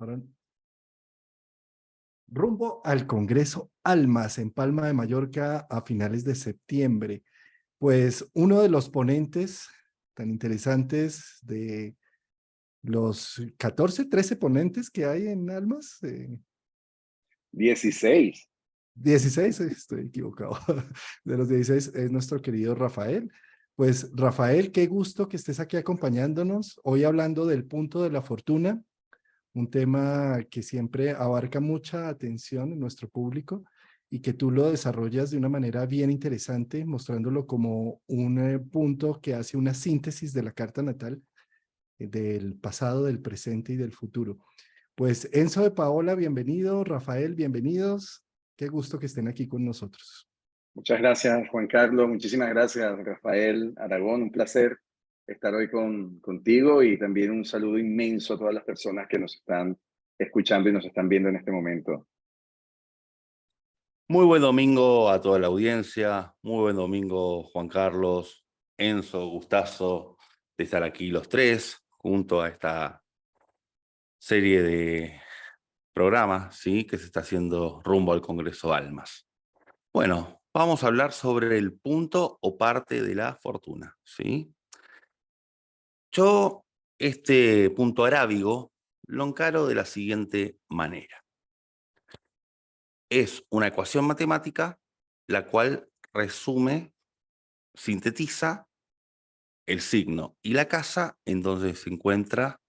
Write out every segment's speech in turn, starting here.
Ahora, rumbo al Congreso Almas en Palma de Mallorca a finales de septiembre. Pues uno de los ponentes tan interesantes de los 14, 13 ponentes que hay en Almas, 16. 16, estoy equivocado, de los 16 es nuestro querido Rafael. Pues Rafael, qué gusto que estés aquí acompañándonos, hoy hablando del punto de la fortuna, un tema que siempre abarca mucha atención en nuestro público y que tú lo desarrollas de una manera bien interesante, mostrándolo como un punto que hace una síntesis de la carta natal, del pasado, del presente y del futuro. Pues Enzo de Paola, bienvenido, Rafael, bienvenidos, qué gusto que estén aquí con nosotros. Muchas gracias, Juan Carlos. Muchísimas gracias, Rafael Aragón. Un placer estar hoy contigo y también un saludo inmenso a todas las personas que nos están escuchando y nos están viendo en este momento. Muy buen domingo a toda la audiencia, muy buen domingo Juan Carlos, Enzo, gustazo de estar aquí los tres junto a esta serie de programas, ¿sí? Que se está haciendo rumbo al Congreso Almas. Bueno, vamos a hablar sobre el punto o parte de la fortuna, ¿sí? Yo este punto arábigo lo encaro de la siguiente manera. Es una ecuación matemática la cual resume, sintetiza el signo y la casa en donde se encuentra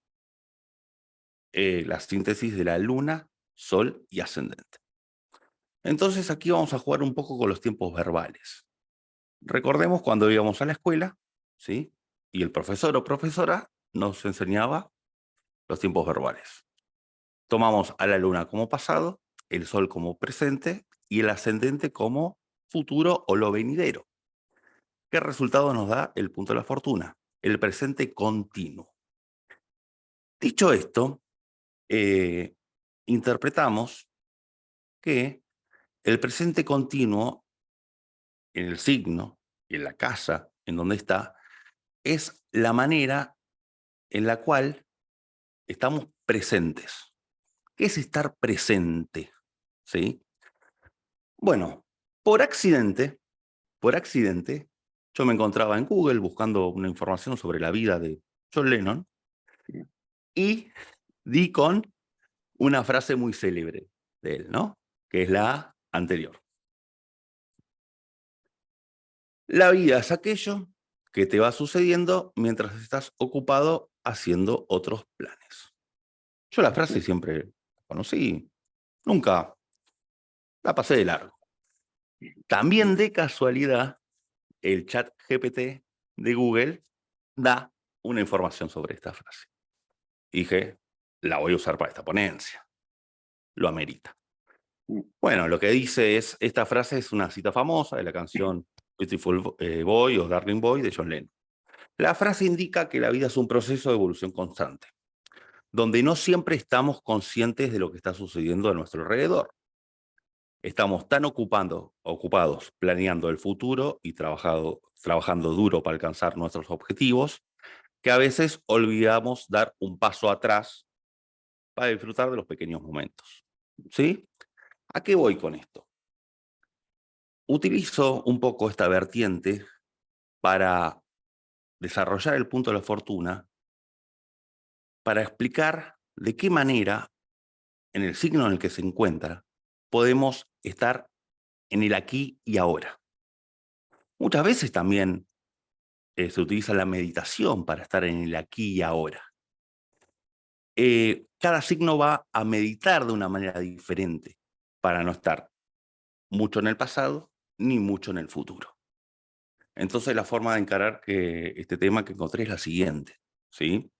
la síntesis de la luna, sol y ascendente. Entonces aquí vamos a jugar un poco con los tiempos verbales. Recordemos cuando íbamos a la escuela, ¿sí? Y el profesor o profesora nos enseñaba los tiempos verbales. Tomamos a la luna como pasado, el sol como presente y el ascendente como futuro o lo venidero. ¿Qué resultado nos da el punto de la fortuna? El presente continuo. Dicho esto, interpretamos que el presente continuo en el signo, en la casa, en donde está, es la manera en la cual estamos presentes. ¿Qué es estar presente? ¿Sí? Bueno, por accidente, yo me encontraba en Google buscando una información sobre la vida de John Lennon y di con una frase muy célebre de él, ¿no? Que es la anterior. La vida es aquello que te va sucediendo mientras estás ocupado haciendo otros planes. Yo la frase siempre la conocí, nunca la pasé de largo. También de casualidad, el chat GPT de Google da una información sobre esta frase. Dije, la voy a usar para esta ponencia. Lo amerita. Bueno, lo que dice es, esta frase es una cita famosa de la canción Beautiful Boy o Darling Boy de John Lennon. La frase indica que la vida es un proceso de evolución constante, donde no siempre estamos conscientes de lo que está sucediendo a nuestro alrededor. Estamos tan ocupados planeando el futuro y trabajando duro para alcanzar nuestros objetivos, que a veces olvidamos dar un paso atrás para disfrutar de los pequeños momentos. ¿Sí? ¿A qué voy con esto? Utilizo un poco esta vertiente para desarrollar el punto de la fortuna, para explicar de qué manera, en el signo en el que se encuentra, podemos estar en el aquí y ahora. Muchas veces también se utiliza la meditación para estar en el aquí y ahora. Cada signo va a meditar de una manera diferente para no estar mucho en el pasado ni mucho en el futuro. Entonces la forma de encarar este tema que encontré es la siguiente, ¿sí?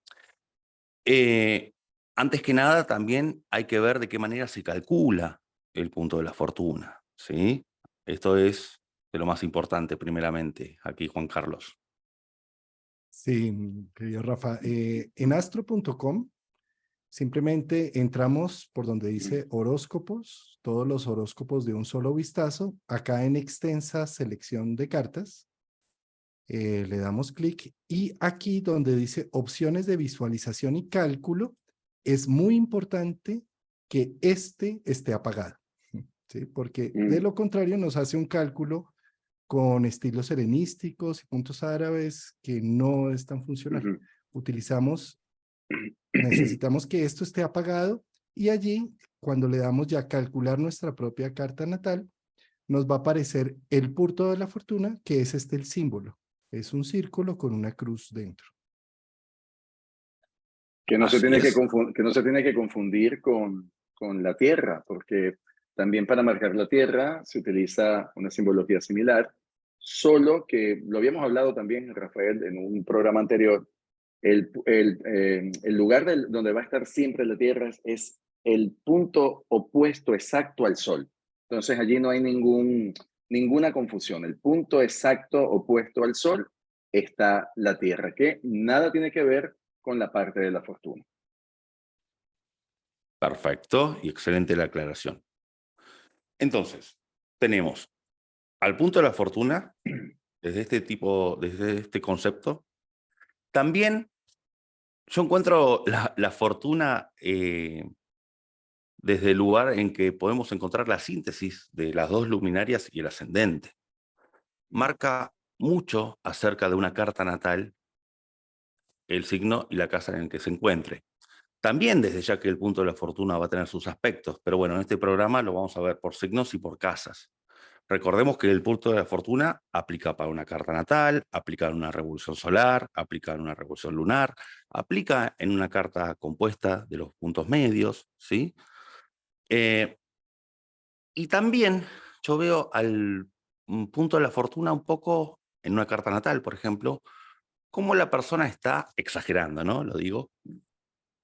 Antes que nada también hay que ver de qué manera se calcula el punto de la fortuna, ¿sí? Esto es de lo más importante primeramente aquí, Juan Carlos. Sí, querido Rafa, en astro.com simplemente entramos por donde dice horóscopos, todos los horóscopos de un solo vistazo, acá en extensa selección de cartas, le damos clic y aquí donde dice opciones de visualización y cálculo, es muy importante que este esté apagado, ¿sí? Porque de lo contrario nos hace un cálculo con estilos helenísticos y puntos árabes que no es tan funcional. Necesitamos que esto esté apagado y allí, cuando le damos ya a calcular nuestra propia carta natal, nos va a aparecer el punto de la fortuna, que es el símbolo. Es un círculo con una cruz dentro. Que no se Así tiene es. que no se tiene que confundir con la Tierra, porque también para marcar la Tierra se utiliza una simbología similar, solo que lo habíamos hablado también, Rafael, en un programa anterior. El lugar donde va a estar siempre la Tierra es el punto opuesto exacto al Sol. Entonces allí no hay ninguna confusión. El punto exacto opuesto al Sol está la Tierra, que nada tiene que ver con la parte de la fortuna. Perfecto y excelente la aclaración. Entonces, tenemos al punto de la fortuna, desde este concepto. También yo encuentro la fortuna desde el lugar en que podemos encontrar la síntesis de las dos luminarias y el ascendente. Marca mucho acerca de una carta natal, el signo y la casa en el que se encuentre. También desde ya que el punto de la fortuna va a tener sus aspectos, pero bueno, en este programa lo vamos a ver por signos y por casas. Recordemos que el punto de la fortuna aplica para una carta natal, aplica en una revolución solar, aplica en una revolución lunar, aplica en una carta compuesta de los puntos medios, ¿sí? Y también yo veo al punto de la fortuna un poco en una carta natal, por ejemplo, cómo la persona está exagerando, ¿no? Lo digo.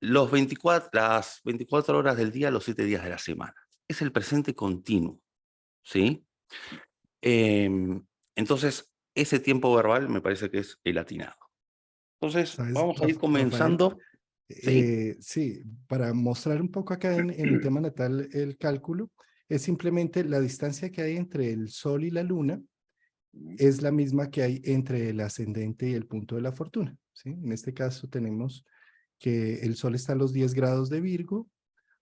Las 24 horas del día, los 7 días de la semana. Es el presente continuo, ¿sí? Entonces, ese tiempo verbal me parece que es el atinado. Entonces, ¿Sabes, vamos a ir Rafael? comenzando. Sí, Sí, para mostrar un poco acá en el tema natal el cálculo, es simplemente la distancia que hay entre el Sol y la Luna es la misma que hay entre el ascendente y el punto de la fortuna, ¿sí? En este caso tenemos que el Sol está a los 10 grados de Virgo,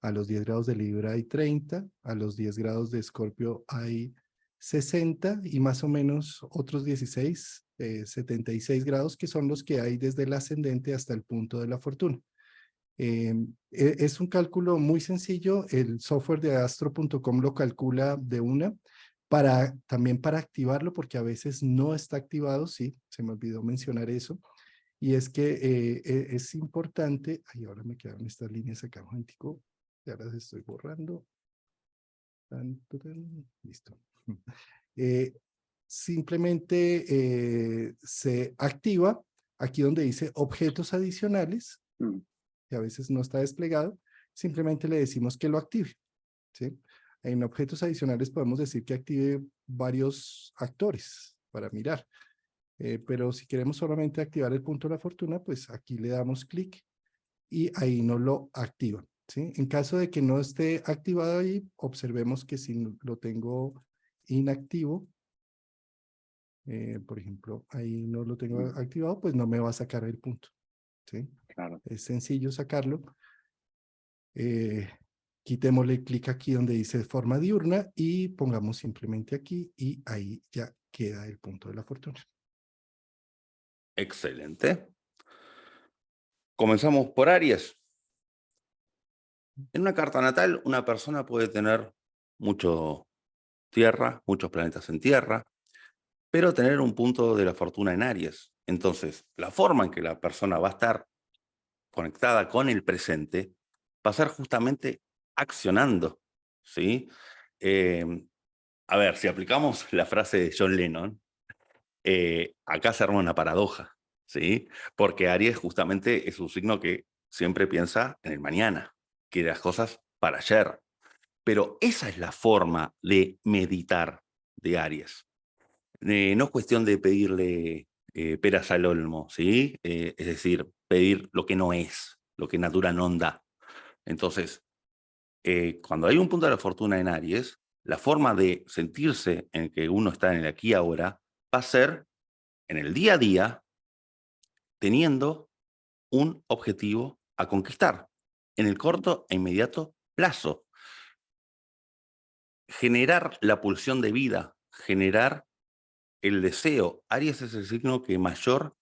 a los 10 grados de Libra hay 30, a los 10 grados de Escorpio hay 60 y más o menos otros 16, 76 grados, que son los que hay desde el ascendente hasta el punto de la fortuna. Es un cálculo muy sencillo, el software de astro.com lo calcula de una, también para activarlo, porque a veces no está activado, sí, se me olvidó mencionar eso, y es que es importante, ay, ahora me quedaron estas líneas acá, un momentico, ya las estoy borrando, listo. Simplemente se activa aquí donde dice objetos adicionales, que a veces no está desplegado, simplemente le decimos que lo active, ¿sí? En objetos adicionales podemos decir que active varios actores para mirar, pero si queremos solamente activar el punto de la fortuna, pues aquí le damos clic y ahí nos lo activa, ¿sí? En caso de que no esté activado ahí, observemos que si lo tengo inactivo, por ejemplo, ahí no lo tengo activado, pues no me va a sacar el punto, ¿sí? Claro. Es sencillo sacarlo. Quitémosle clic aquí donde dice forma diurna y pongamos simplemente aquí y ahí ya queda el punto de la fortuna. excelente. Comenzamos por Aries. En una carta natal, una persona puede tener mucho tierra, muchos planetas en tierra, pero tener un punto de la fortuna en Aries. Entonces, la forma en que la persona va a estar conectada con el presente va a ser justamente accionando, ¿sí? A ver, si aplicamos la frase de John Lennon, acá se arma una paradoja, ¿sí? Porque Aries justamente es un signo que siempre piensa en el mañana, quiere las cosas para ayer. Pero esa es la forma de meditar de Aries. No es cuestión de pedirle peras al olmo, ¿sí? Es decir, pedir lo que no es, lo que natura no da. Entonces, cuando hay un punto de la fortuna en Aries, la forma de sentirse en que uno está en el aquí y ahora va a ser en el día a día teniendo un objetivo a conquistar. en el corto e inmediato plazo. Generar la pulsión de vida, generar el deseo. Aries es el signo que mayor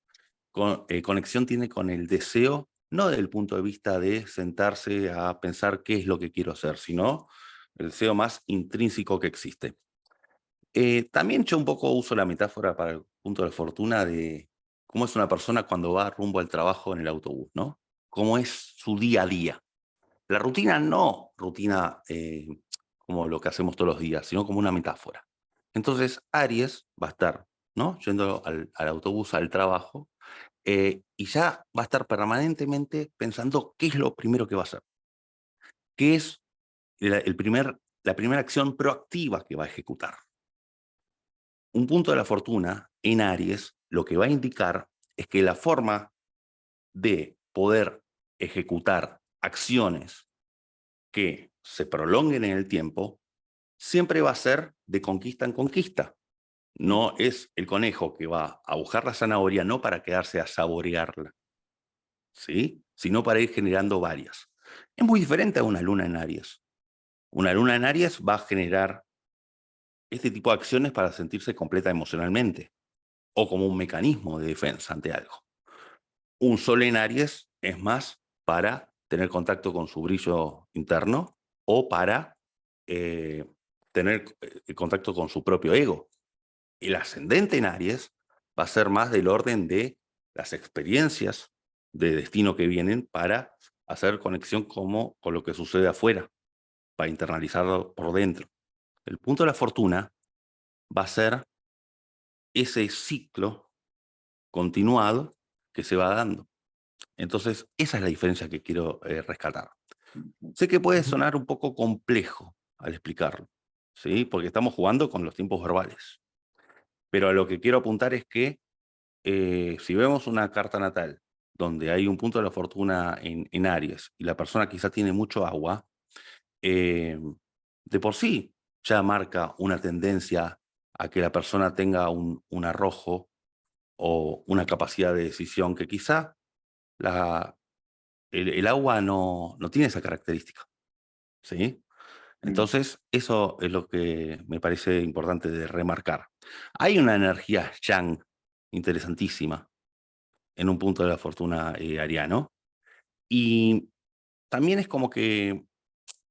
conexión tiene con el deseo, no desde el punto de vista de sentarse a pensar qué es lo que quiero hacer, sino el deseo más intrínseco que existe. También yo un poco uso la metáfora para el punto de la fortuna de cómo es una persona cuando va rumbo al trabajo en el autobús, ¿no? Cómo es su día a día. La rutina no rutina como lo que hacemos todos los días, sino como una metáfora. Entonces, Aries va a estar, ¿no? Yendo al autobús, al trabajo, y ya va a estar permanentemente pensando qué es lo primero que va a hacer. ¿Qué es la primera acción proactiva que va a ejecutar? Un punto de la fortuna en Aries lo que va a indicar es que la forma de poder ejecutar acciones que se prolonguen en el tiempo siempre va a ser de conquista en conquista. No es el conejo que va a buscar la zanahoria no para quedarse a saborearla, ¿sí? Sino para ir generando varias. Es muy diferente a una luna en Aries. Una luna en Aries va a generar este tipo de acciones para sentirse completa emocionalmente o como un mecanismo de defensa ante algo. Un sol en Aries es más para tener contacto con su brillo interno o para tener contacto con su propio ego. El ascendente en Aries va a ser más del orden de las experiencias de destino que vienen para hacer conexión con lo que sucede afuera, para internalizarlo por dentro. El punto de la fortuna va a ser ese ciclo continuado que se va dando. Entonces, esa es la diferencia que quiero rescatar. Sé que puede sonar un poco complejo al explicarlo, ¿sí? Porque estamos jugando con los tiempos verbales. Pero a lo que quiero apuntar es que si vemos una carta natal donde hay un punto de la fortuna en Aries y la persona quizá tiene mucho agua, de por sí ya marca una tendencia a que la persona tenga un arrojo o una capacidad de decisión que quizá el agua no tiene esa característica, ¿sí? Entonces, eso es lo que me parece importante de remarcar. Hay una energía yang interesantísima en un punto de la fortuna ariano, y también es como que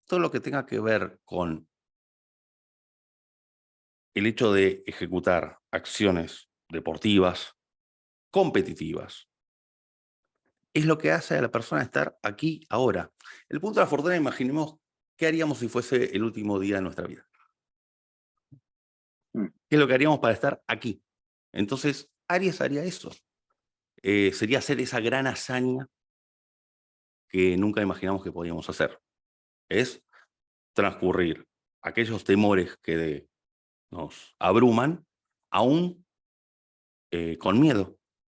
todo lo que tenga que ver con el hecho de ejecutar acciones deportivas, competitivas, es lo que hace a la persona estar aquí, ahora. El punto de la fortuna, imaginemos qué haríamos si fuese el último día de nuestra vida. Mm. ¿Qué es lo que haríamos para estar aquí? Entonces, Aries haría eso. Sería hacer esa gran hazaña que nunca imaginamos que podíamos hacer. Es transcurrir aquellos temores que nos abruman, aún con miedo.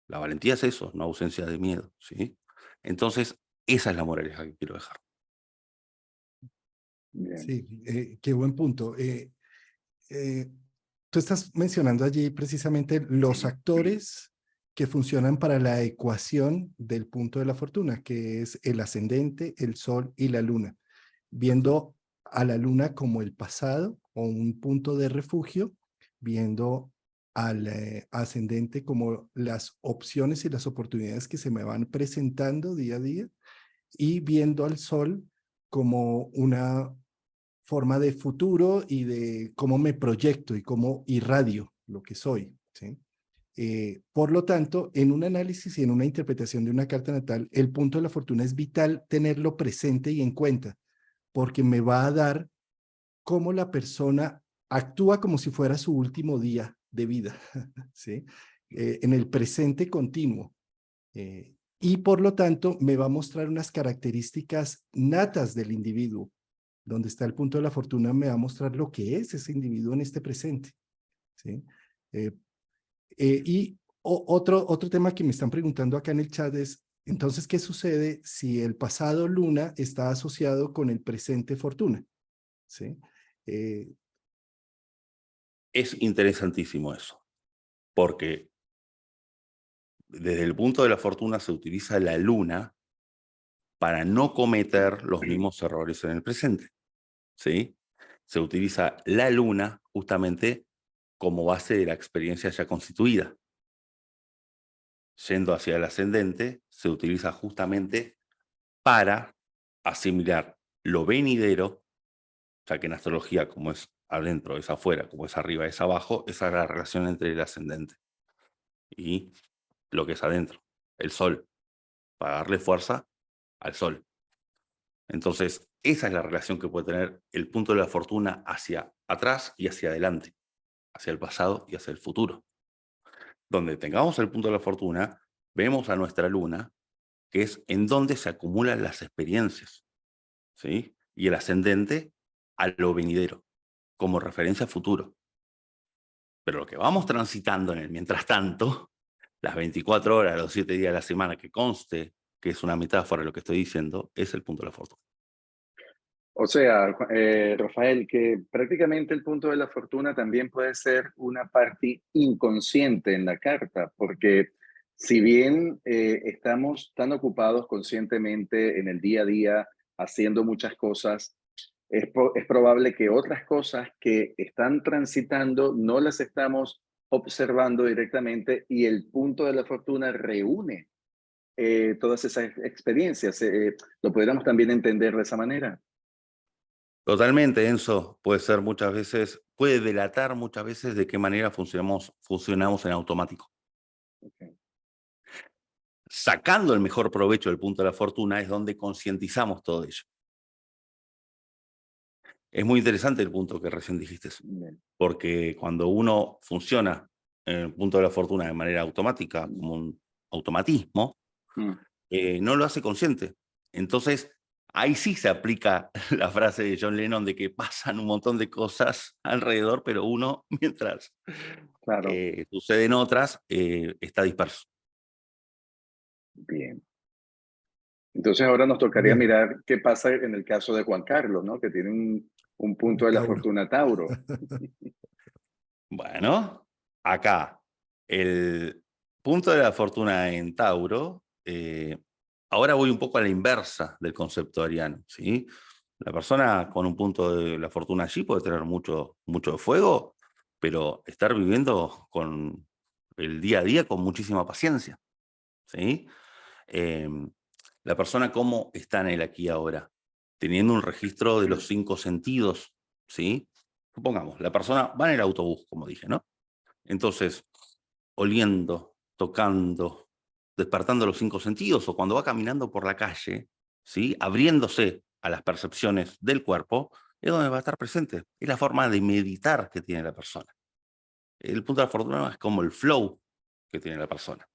La valentía es eso, no ausencia de miedo, ¿sí? Entonces, esa es la moraleja que quiero dejar. Bien. Sí, qué buen punto. Tú estás mencionando allí precisamente los actores que funcionan para la ecuación del punto de la fortuna, que es el ascendente, el sol y la luna, viendo a la luna como el pasado o un punto de refugio, viendo al ascendente como las opciones y las oportunidades que se me van presentando día a día, y viendo al sol como una forma de futuro y de cómo me proyecto y cómo irradio lo que soy, ¿sí? Por lo tanto, en un análisis y en una interpretación de una carta natal, el punto de la fortuna es vital tenerlo presente y en cuenta, porque me va a dar cómo la persona actúa como si fuera su último día de vida, ¿sí? En el presente continuo. Y por lo tanto, me va a mostrar unas características natas del individuo. Donde está el punto de la fortuna me va a mostrar lo que es ese individuo en este presente, ¿sí? Y otro tema que me están preguntando acá en el chat es, entonces, ¿qué sucede si el pasado luna está asociado con el presente fortuna? ¿Sí? Es interesantísimo eso, porque desde el punto de la fortuna se utiliza la luna para no cometer los mismos errores en el presente, ¿sí? Se utiliza la luna justamente como base de la experiencia ya constituida. Yendo hacia el ascendente, se utiliza justamente para asimilar lo venidero, ya que en astrología, como es adentro, es afuera, como es arriba, es abajo, esa es la relación entre el ascendente y lo que es adentro, el sol, para darle fuerza al sol. Entonces, esa es la relación que puede tener el punto de la fortuna hacia atrás y hacia adelante, hacia el pasado y hacia el futuro. Donde tengamos el punto de la fortuna, vemos a nuestra luna, que es en donde se acumulan las experiencias, ¿sí? Y el ascendente a lo venidero, como referencia a futuro. Pero lo que vamos transitando en el mientras tanto, las 24 horas, los 7 días de la semana, que conste que es una metáfora lo que estoy diciendo, es el punto de la fortuna. O sea, Rafael, que prácticamente el punto de la fortuna también puede ser una parte inconsciente en la carta, porque si bien estamos tan ocupados conscientemente en el día a día haciendo muchas cosas, es probable que otras cosas que están transitando no las estamos observando directamente y el punto de la fortuna reúne todas esas experiencias. ¿Lo podríamos también entender de esa manera? Totalmente, Enzo, puede ser muchas veces, puede delatar muchas veces de qué manera funcionamos en automático. Okay. Sacando el mejor provecho del punto de la fortuna es donde concientizamos todo ello. Es muy interesante el punto que recién dijiste, Bien. porque cuando uno funciona en el punto de la fortuna de manera automática, como un automatismo, Mm. no lo hace consciente. Entonces, ahí sí se aplica la frase de John Lennon de que pasan un montón de cosas alrededor, pero uno, mientras Claro, suceden otras, está disperso. bien. Entonces ahora nos tocaría Bien, mirar qué pasa en el caso de Juan Carlos, ¿no? Que tiene un punto de la Tauro. fortuna Tauro. Bueno, acá, el punto de la fortuna en Tauro, ahora voy un poco a la inversa del concepto ariano, ¿sí? La persona con un punto de la fortuna allí puede tener mucho, mucho de fuego, pero estar viviendo con el día a día con muchísima paciencia, ¿sí? Em, la persona cómo está en el aquí y ahora, teniendo un registro de los 5 sentidos, ¿sí? Supongamos, la persona va en el autobús, como dije, ¿no? Entonces, oliendo, tocando, despertando los 5 sentidos, o cuando va caminando por la calle, ¿sí? Abriéndose a las percepciones del cuerpo, es donde va a estar presente. Es la forma de meditar que tiene la persona. El punto de la fortuna es como el flow que tiene la persona.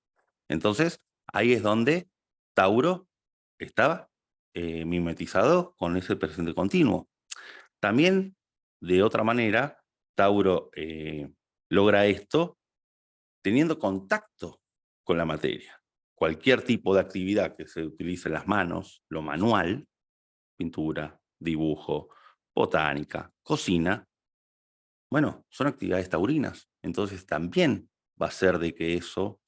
Entonces, ahí es donde Tauro estaba mimetizado con ese presente continuo. También, de otra manera, Tauro logra esto teniendo contacto con la materia. Cualquier tipo de actividad que se utilice las manos, lo manual, pintura, dibujo, botánica, cocina, bueno, son actividades taurinas. Entonces también va a ser de que eso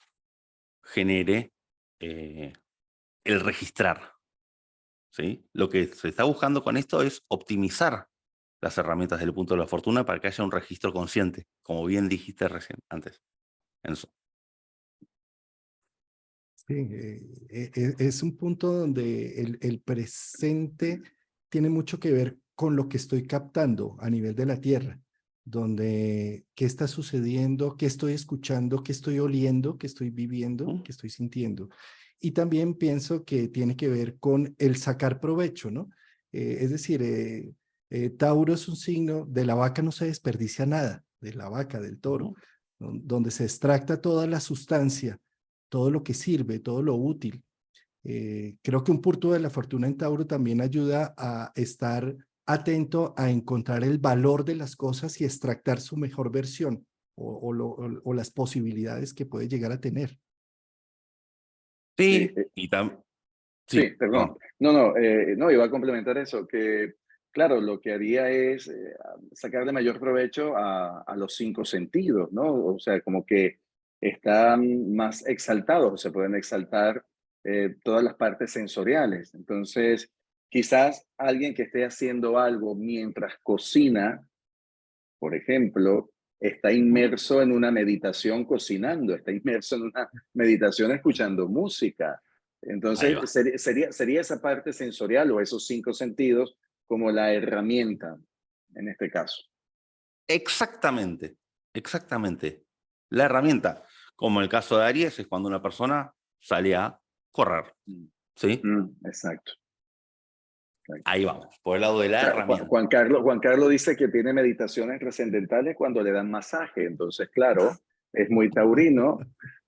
genere eh, el registrar, ¿sí? Lo que se está buscando con esto es optimizar las herramientas del punto de la fortuna para que haya un registro consciente, como bien dijiste recién antes, Enzo. Sí, es un punto donde el presente tiene mucho que ver con lo que estoy captando a nivel de la Tierra, donde qué está sucediendo, qué estoy escuchando, qué estoy oliendo, qué estoy viviendo, ¿Mm? qué estoy sintiendo. Y también pienso que tiene que ver con el sacar provecho, ¿no? Es decir, Tauro es un signo, de la vaca no se desperdicia nada, de la vaca, del toro, Ujú. donde se extracta toda la sustancia, todo lo que sirve, todo lo útil. Creo que un punto de la fortuna en Tauro también ayuda a estar atento a encontrar el valor de las cosas y extractar su mejor versión o las posibilidades que puede llegar a tener. Sí, Sí, y sí, sí, perdón. perdón. No, iba a complementar eso, que claro, lo que haría es sacarle mayor provecho a los 5 sentidos, ¿no? O sea, como que están más exaltados, se pueden exaltar todas las partes sensoriales. Entonces, quizás alguien que esté haciendo algo mientras cocina, por ejemplo, está inmerso en una meditación cocinando, está inmerso en una meditación escuchando música. Ahí Entonces, va. sería esa parte sensorial o esos 5 sentidos como la herramienta en este caso. Exactamente, exactamente. La herramienta, como el caso de Aries, es cuando una persona sale a correr, Mm, ¿sí? exacto. Ahí vamos, por el lado de la herramienta. Juan Carlos dice que tiene meditaciones trascendentales cuando le dan masaje, entonces, claro, es muy taurino,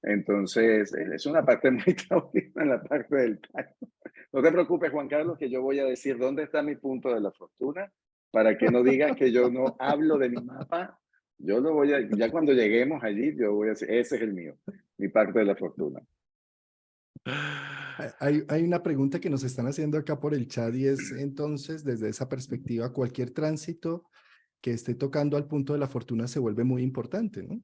entonces es una parte muy taurina en la parte del tacto. No te preocupes, Juan Carlos, que yo voy a decir dónde está mi punto de la fortuna, para que no digas que yo no hablo de mi mapa. Yo lo voy a, ya cuando lleguemos allí, yo voy a decir, ese es el mío, mi parte de la fortuna. Hay una pregunta que nos están haciendo acá por el chat y es entonces, desde esa perspectiva, cualquier tránsito que esté tocando al punto de la fortuna se vuelve muy importante, ¿no?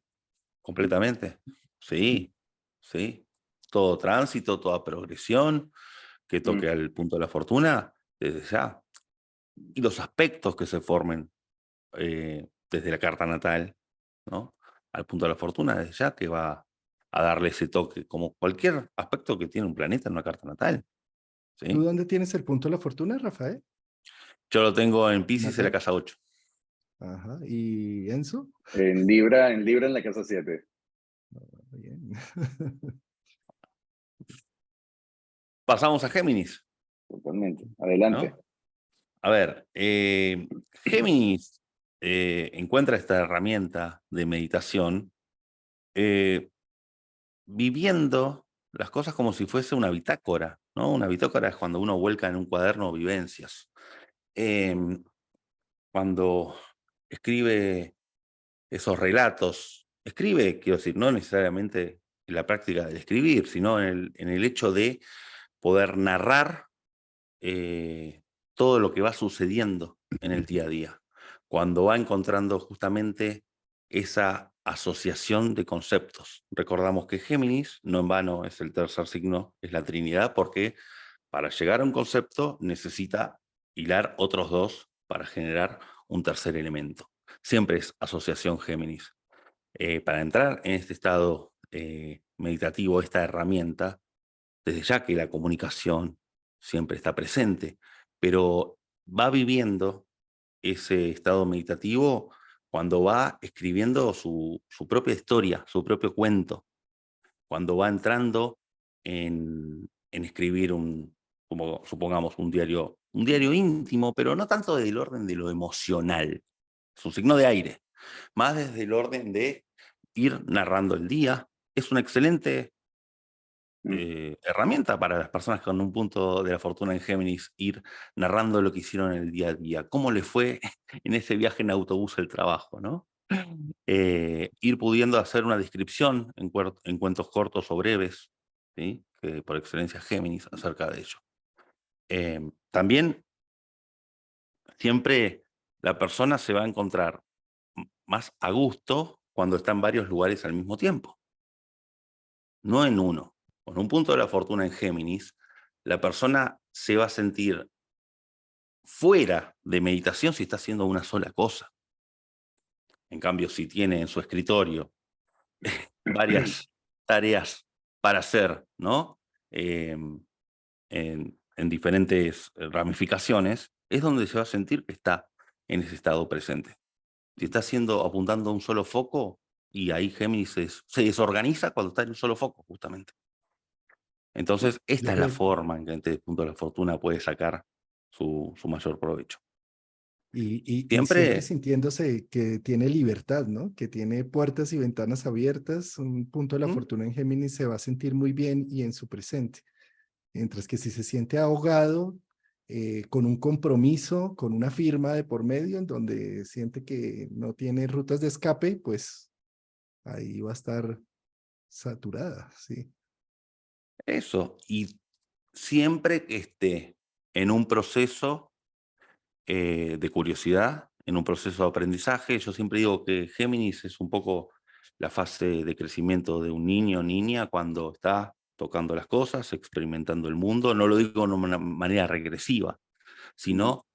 Completamente. Sí, sí. Todo tránsito, toda progresión que toque al punto de la fortuna, desde ya. Y los aspectos que se formen desde la carta natal, ¿no? Al punto de la fortuna, desde ya que va a darle ese toque, como cualquier aspecto que tiene un planeta en una carta natal, ¿Tú ¿sí? dónde tienes el punto de la fortuna, Rafael? Yo lo tengo en Piscis en la Natal. casa 8. Ajá. ¿Y Enzo? En Libra en la casa 7. Bien. Pasamos a Géminis, Totalmente. Adelante. ¿no? A ver, Géminis encuentra esta herramienta de meditación eh, viviendo las cosas como si fuese una bitácora, ¿no? Una bitácora es cuando uno vuelca en un cuaderno vivencias. Em, Cuando escribe esos relatos, escribe, quiero decir, no necesariamente en la práctica del escribir, sino en el hecho de poder narrar todo lo que va sucediendo en el día a día, cuando va encontrando justamente esa asociación de conceptos. Recordamos que Géminis, no en vano, es el tercer signo, es la Trinidad, porque para llegar a un concepto necesita hilar otros dos para generar un tercer elemento. Siempre es asociación Géminis. Para entrar en este estado meditativo, esta herramienta, desde ya que la comunicación siempre está presente, pero va viviendo ese estado meditativo cuando va escribiendo su propia historia, su propio cuento, cuando va entrando en escribir como supongamos, un diario íntimo, pero no tanto del orden de lo emocional, es un signo de aire, más desde el orden de ir narrando el día. Es un excelente herramienta para las personas con un punto de la fortuna en Géminis, ir narrando lo que hicieron en el día a día, cómo les fue en ese viaje en autobús al trabajo, ¿no? Ir pudiendo hacer una descripción en cuentos cortos o breves, ¿sí? Que por excelencia Géminis acerca de ello. También siempre la persona se va a encontrar más a gusto cuando está en varios lugares al mismo tiempo, no en uno. Con un punto de la fortuna en Géminis, la persona se va a sentir fuera de meditación si está haciendo una sola cosa. En cambio, si tiene en su escritorio varias tareas para hacer, ¿no? En diferentes ramificaciones, es donde se va a sentir que está en ese estado presente. Si está apuntando a un solo foco, y ahí Géminis se desorganiza cuando está en un solo foco, justamente. Entonces, esta Yo es la creo, forma en que este punto de la fortuna puede sacar su mayor provecho. y siempre Siempre, sintiéndose que tiene libertad, ¿no? Que tiene puertas y ventanas abiertas. Un punto de la ¿Mm? fortuna en Géminis se va a sentir muy bien y en su presente. Mientras que si se siente ahogado, con un compromiso, con una firma de por medio, en donde siente que no tiene rutas de escape, pues ahí va a estar saturada, sí. eso. Y siempre que esté en un proceso de curiosidad, en un proceso de aprendizaje, yo siempre digo que Géminis es un poco la fase de crecimiento de un niño o niña cuando está tocando las cosas, experimentando el mundo. No lo digo de una manera regresiva, sino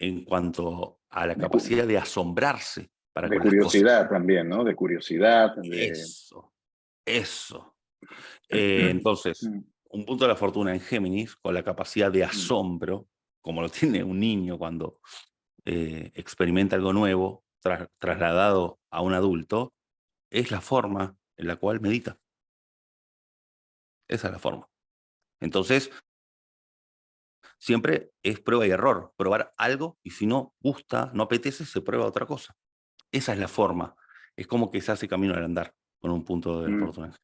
en cuanto a la De, cu- capacidad de asombrarse para de con las cosas. curiosidad también, ¿no? De curiosidad, de... Eso. Entonces, Mm, un punto de la fortuna en Géminis, con la capacidad de mm, asombro, como lo tiene un niño cuando experimenta algo nuevo, trasladado a un adulto, es la forma en la cual medita. Esa es la forma. Entonces, siempre es prueba y error. Probar algo y si no gusta, no apetece, se prueba otra cosa. Esa es la forma. Es como que se hace camino al andar con un punto de la mm, fortuna.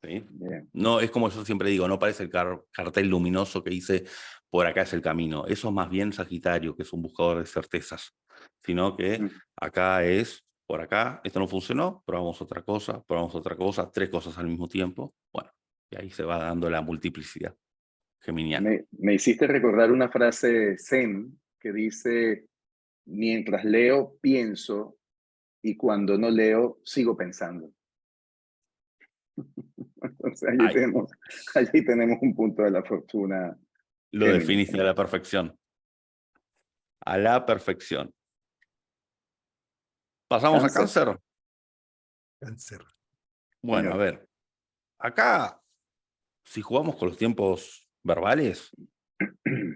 ¿Sí? bien. No, es como yo siempre digo, no parece el cartel luminoso que dice por acá es el camino. Eso es más bien Sagitario, que es un buscador de certezas. Sino que Mm. acá es, por acá, esto no funcionó, probamos otra cosa, 3 cosas al mismo tiempo. Bueno, y ahí se va dando la multiplicidad geminiana. Me hiciste recordar una frase zen que dice, mientras leo, pienso, y cuando no leo, sigo pensando. Entonces Ay, allí tenemos un punto de la fortuna lo Géminis definiste a también. la perfección. A la perfección. Pasamos a Cáncer, Cáncer. Cáncer. Bueno, a señor. ver. Acá, si jugamos con los tiempos verbales,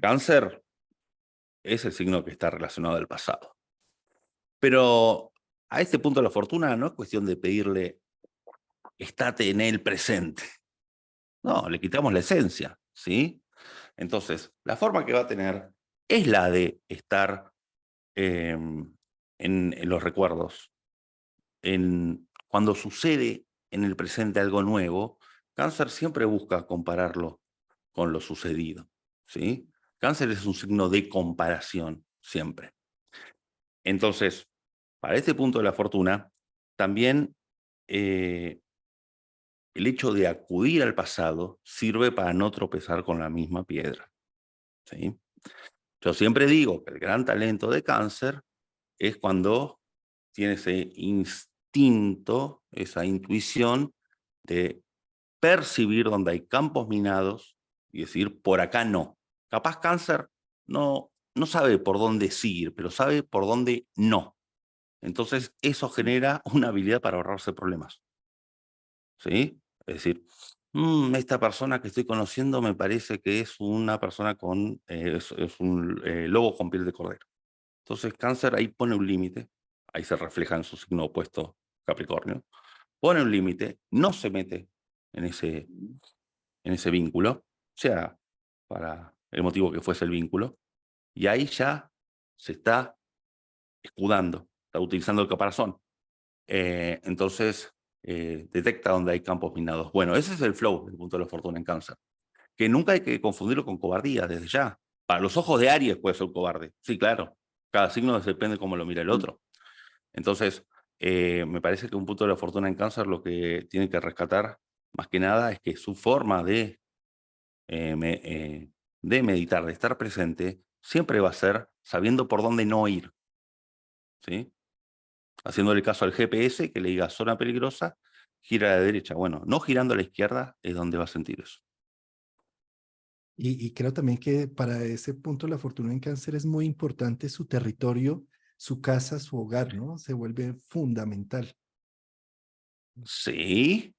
Cáncer es el signo que está relacionado al pasado. Pero a este punto de la fortuna no es cuestión de pedirle estate en el presente. No, le quitamos la esencia, ¿sí? Entonces, la forma que va a tener es la de estar en los recuerdos. Cuando sucede en el presente algo nuevo, Cáncer siempre busca compararlo con lo sucedido, ¿sí? Cáncer es un signo de comparación, siempre. Entonces, para este punto de la fortuna, también el hecho de acudir al pasado sirve para no tropezar con la misma piedra, ¿sí? Yo siempre digo que el gran talento de Cáncer es cuando tiene ese instinto, esa intuición de percibir donde hay campos minados y decir, por acá no. Capaz Cáncer no sabe por dónde seguir, pero sabe por dónde no. Entonces, eso genera una habilidad para ahorrarse problemas, ¿sí? Es decir, esta persona que estoy conociendo me parece que es una persona con, es un lobo con piel de cordero. Entonces, Cáncer ahí pone un límite, ahí se refleja en su signo opuesto, Capricornio, pone un límite, no se mete en ese vínculo, sea para el motivo que fuese el vínculo, y ahí ya se está escudando, está utilizando el caparazón. Entonces, detecta dónde hay campos minados. Bueno, ese es el flow del punto de la fortuna en Cáncer, que nunca hay que confundirlo con cobardía, desde ya. Para los ojos de Aries puede ser cobarde, sí, claro. Cada signo depende cómo lo mira el otro. Entonces, me parece que un punto de la fortuna en Cáncer lo que tiene que rescatar, más que nada, es que su forma de meditar, de estar presente, siempre va a ser sabiendo por dónde no ir, ¿sí? Haciéndole caso al GPS que le diga zona peligrosa, gira a la derecha. Bueno, no girando a la izquierda es donde va a sentir eso. Y creo también que para ese punto la fortuna en Cáncer es muy importante su territorio, su casa, su hogar, ¿no? Se vuelve fundamental. Sí,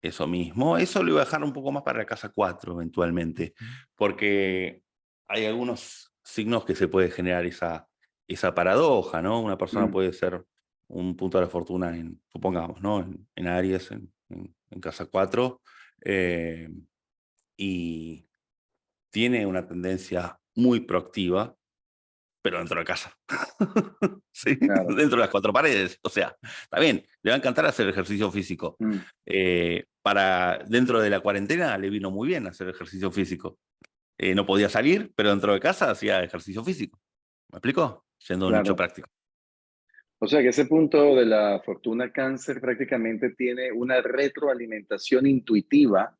eso mismo. Eso lo iba a dejar un poco más para la casa 4 eventualmente, Ujú. porque hay algunos signos que se puede generar esa paradoja, ¿no? Una persona Mm, puede ser un punto de la fortuna en, supongamos, ¿no? En Aries, en casa 4, y tiene una tendencia muy proactiva, pero dentro de casa. ¿Sí? claro. Dentro de las 4 paredes. O sea, está bien, le va a encantar hacer ejercicio físico. Mm. Dentro de la cuarentena le vino muy bien hacer ejercicio físico. No podía salir, pero dentro de casa hacía ejercicio físico. ¿Me explico? Siendo un hecho Claro. práctico. O sea que ese punto de la fortuna Cáncer prácticamente tiene una retroalimentación intuitiva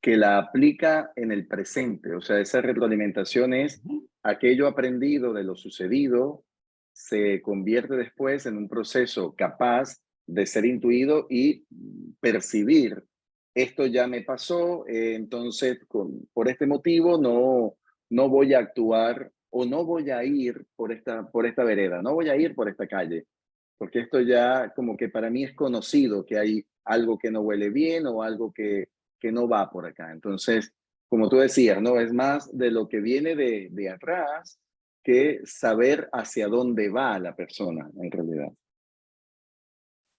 que la aplica en el presente. O sea, esa retroalimentación es Ujú. aquello aprendido de lo sucedido, se convierte después en un proceso capaz de ser intuido y percibir esto ya me pasó, entonces por este motivo no voy a actuar o no voy a ir por esta vereda, no voy a ir por esta calle, porque esto ya como que para mí es conocido que hay algo que no huele bien o algo que no va por acá. Entonces, como tú decías, ¿no? Es más de lo que viene de atrás que saber hacia dónde va la persona en realidad.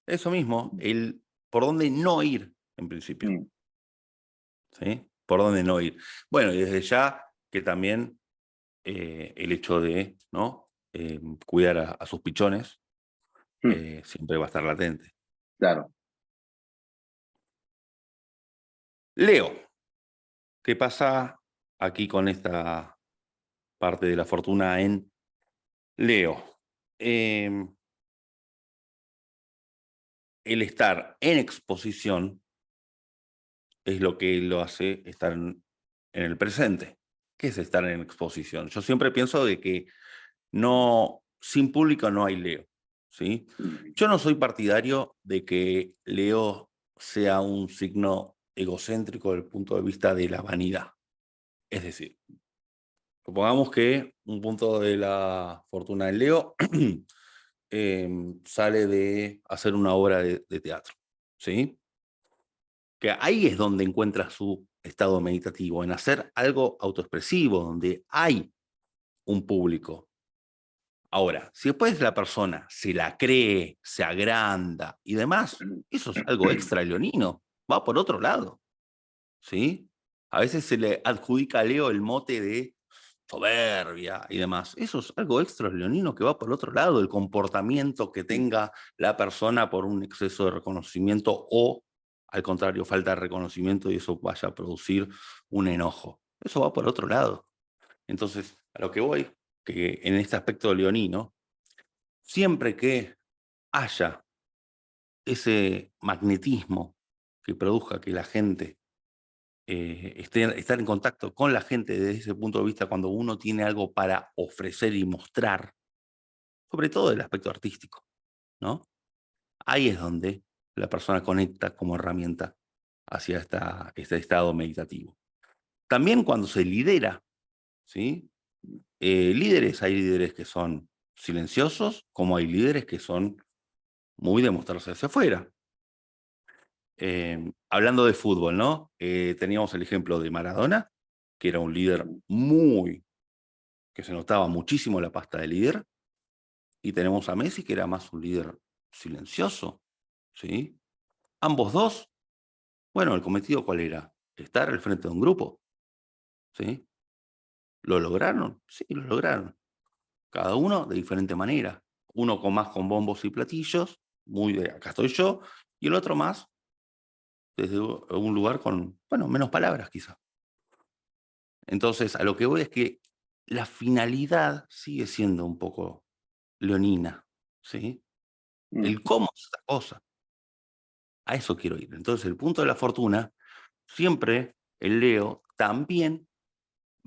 Eso mismo, el por dónde no ir, en principio, Mm, ¿sí? Por dónde no ir. Bueno, y desde ya que también el hecho de, ¿no? Cuidar a sus pichones mm, siempre va a estar latente. claro. Leo, ¿qué pasa aquí con esta parte de la fortuna en Leo? El estar en exposición es lo que lo hace estar en el presente. ¿Qué es estar en exposición? Yo siempre pienso de que no, sin público no hay Leo, ¿sí? Mm, Yo no soy partidario de que Leo sea un signo egocéntrico desde el punto de vista de la vanidad. Es decir, supongamos que un punto de la fortuna del Leo sale de hacer una obra de teatro, ¿sí? Que ahí es donde encuentra su estado meditativo, en hacer algo autoexpresivo, donde hay un público. Ahora, si después la persona se la cree, se agranda y demás, eso es algo extra leonino, va por otro lado, ¿sí? A veces se le adjudica a Leo el mote de soberbia y demás. Eso es algo extra leonino que va por otro lado, el comportamiento que tenga la persona por un exceso de reconocimiento o, al contrario, falta de reconocimiento y eso vaya a producir un enojo. Eso va por otro lado. Entonces, a lo que voy, que en este aspecto leonino, siempre que haya ese magnetismo que produzca que la gente estar en contacto con la gente desde ese punto de vista cuando uno tiene algo para ofrecer y mostrar, sobre todo el aspecto artístico, ¿no? Ahí es donde la persona conecta como herramienta hacia este estado meditativo. También cuando se lidera, ¿sí? Hay líderes que son silenciosos, como hay líderes que son muy de mostrarse hacia afuera. Hablando de fútbol, ¿no? Teníamos el ejemplo de Maradona, que era un líder que se notaba muchísimo la pasta de líder, y tenemos a Messi, que era más un líder silencioso, ¿sí? Ambos dos, bueno, ¿el cometido cuál era? Estar al frente de un grupo, ¿sí? ¿Lo lograron? Sí, lo lograron. Cada uno de diferente manera. Uno con bombos y platillos, muy de acá estoy yo, y el otro más desde un lugar con, bueno, menos palabras quizá. Entonces, a lo que voy es que la finalidad sigue siendo un poco leonina, ¿sí? mm, El cómo es esta cosa, a eso quiero ir. Entonces, el punto de la fortuna, siempre el Leo también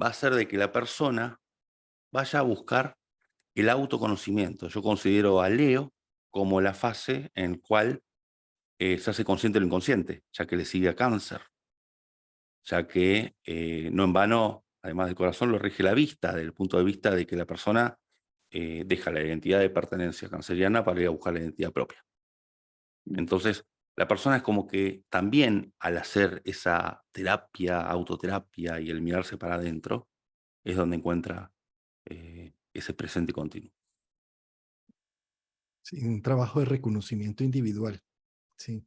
va a ser de que la persona vaya a buscar el autoconocimiento. Yo considero a Leo como la fase en la cual se hace consciente lo inconsciente, ya que le sigue a Cáncer, ya que no en vano, además del corazón, lo rige la vista, desde el punto de vista de que la persona deja la identidad de pertenencia canceriana para ir a buscar la identidad propia. mm. Entonces, la persona es como que también al hacer esa terapia, autoterapia y el mirarse para adentro, es donde encuentra ese presente continuo. Sí, un trabajo de reconocimiento individual. Sí.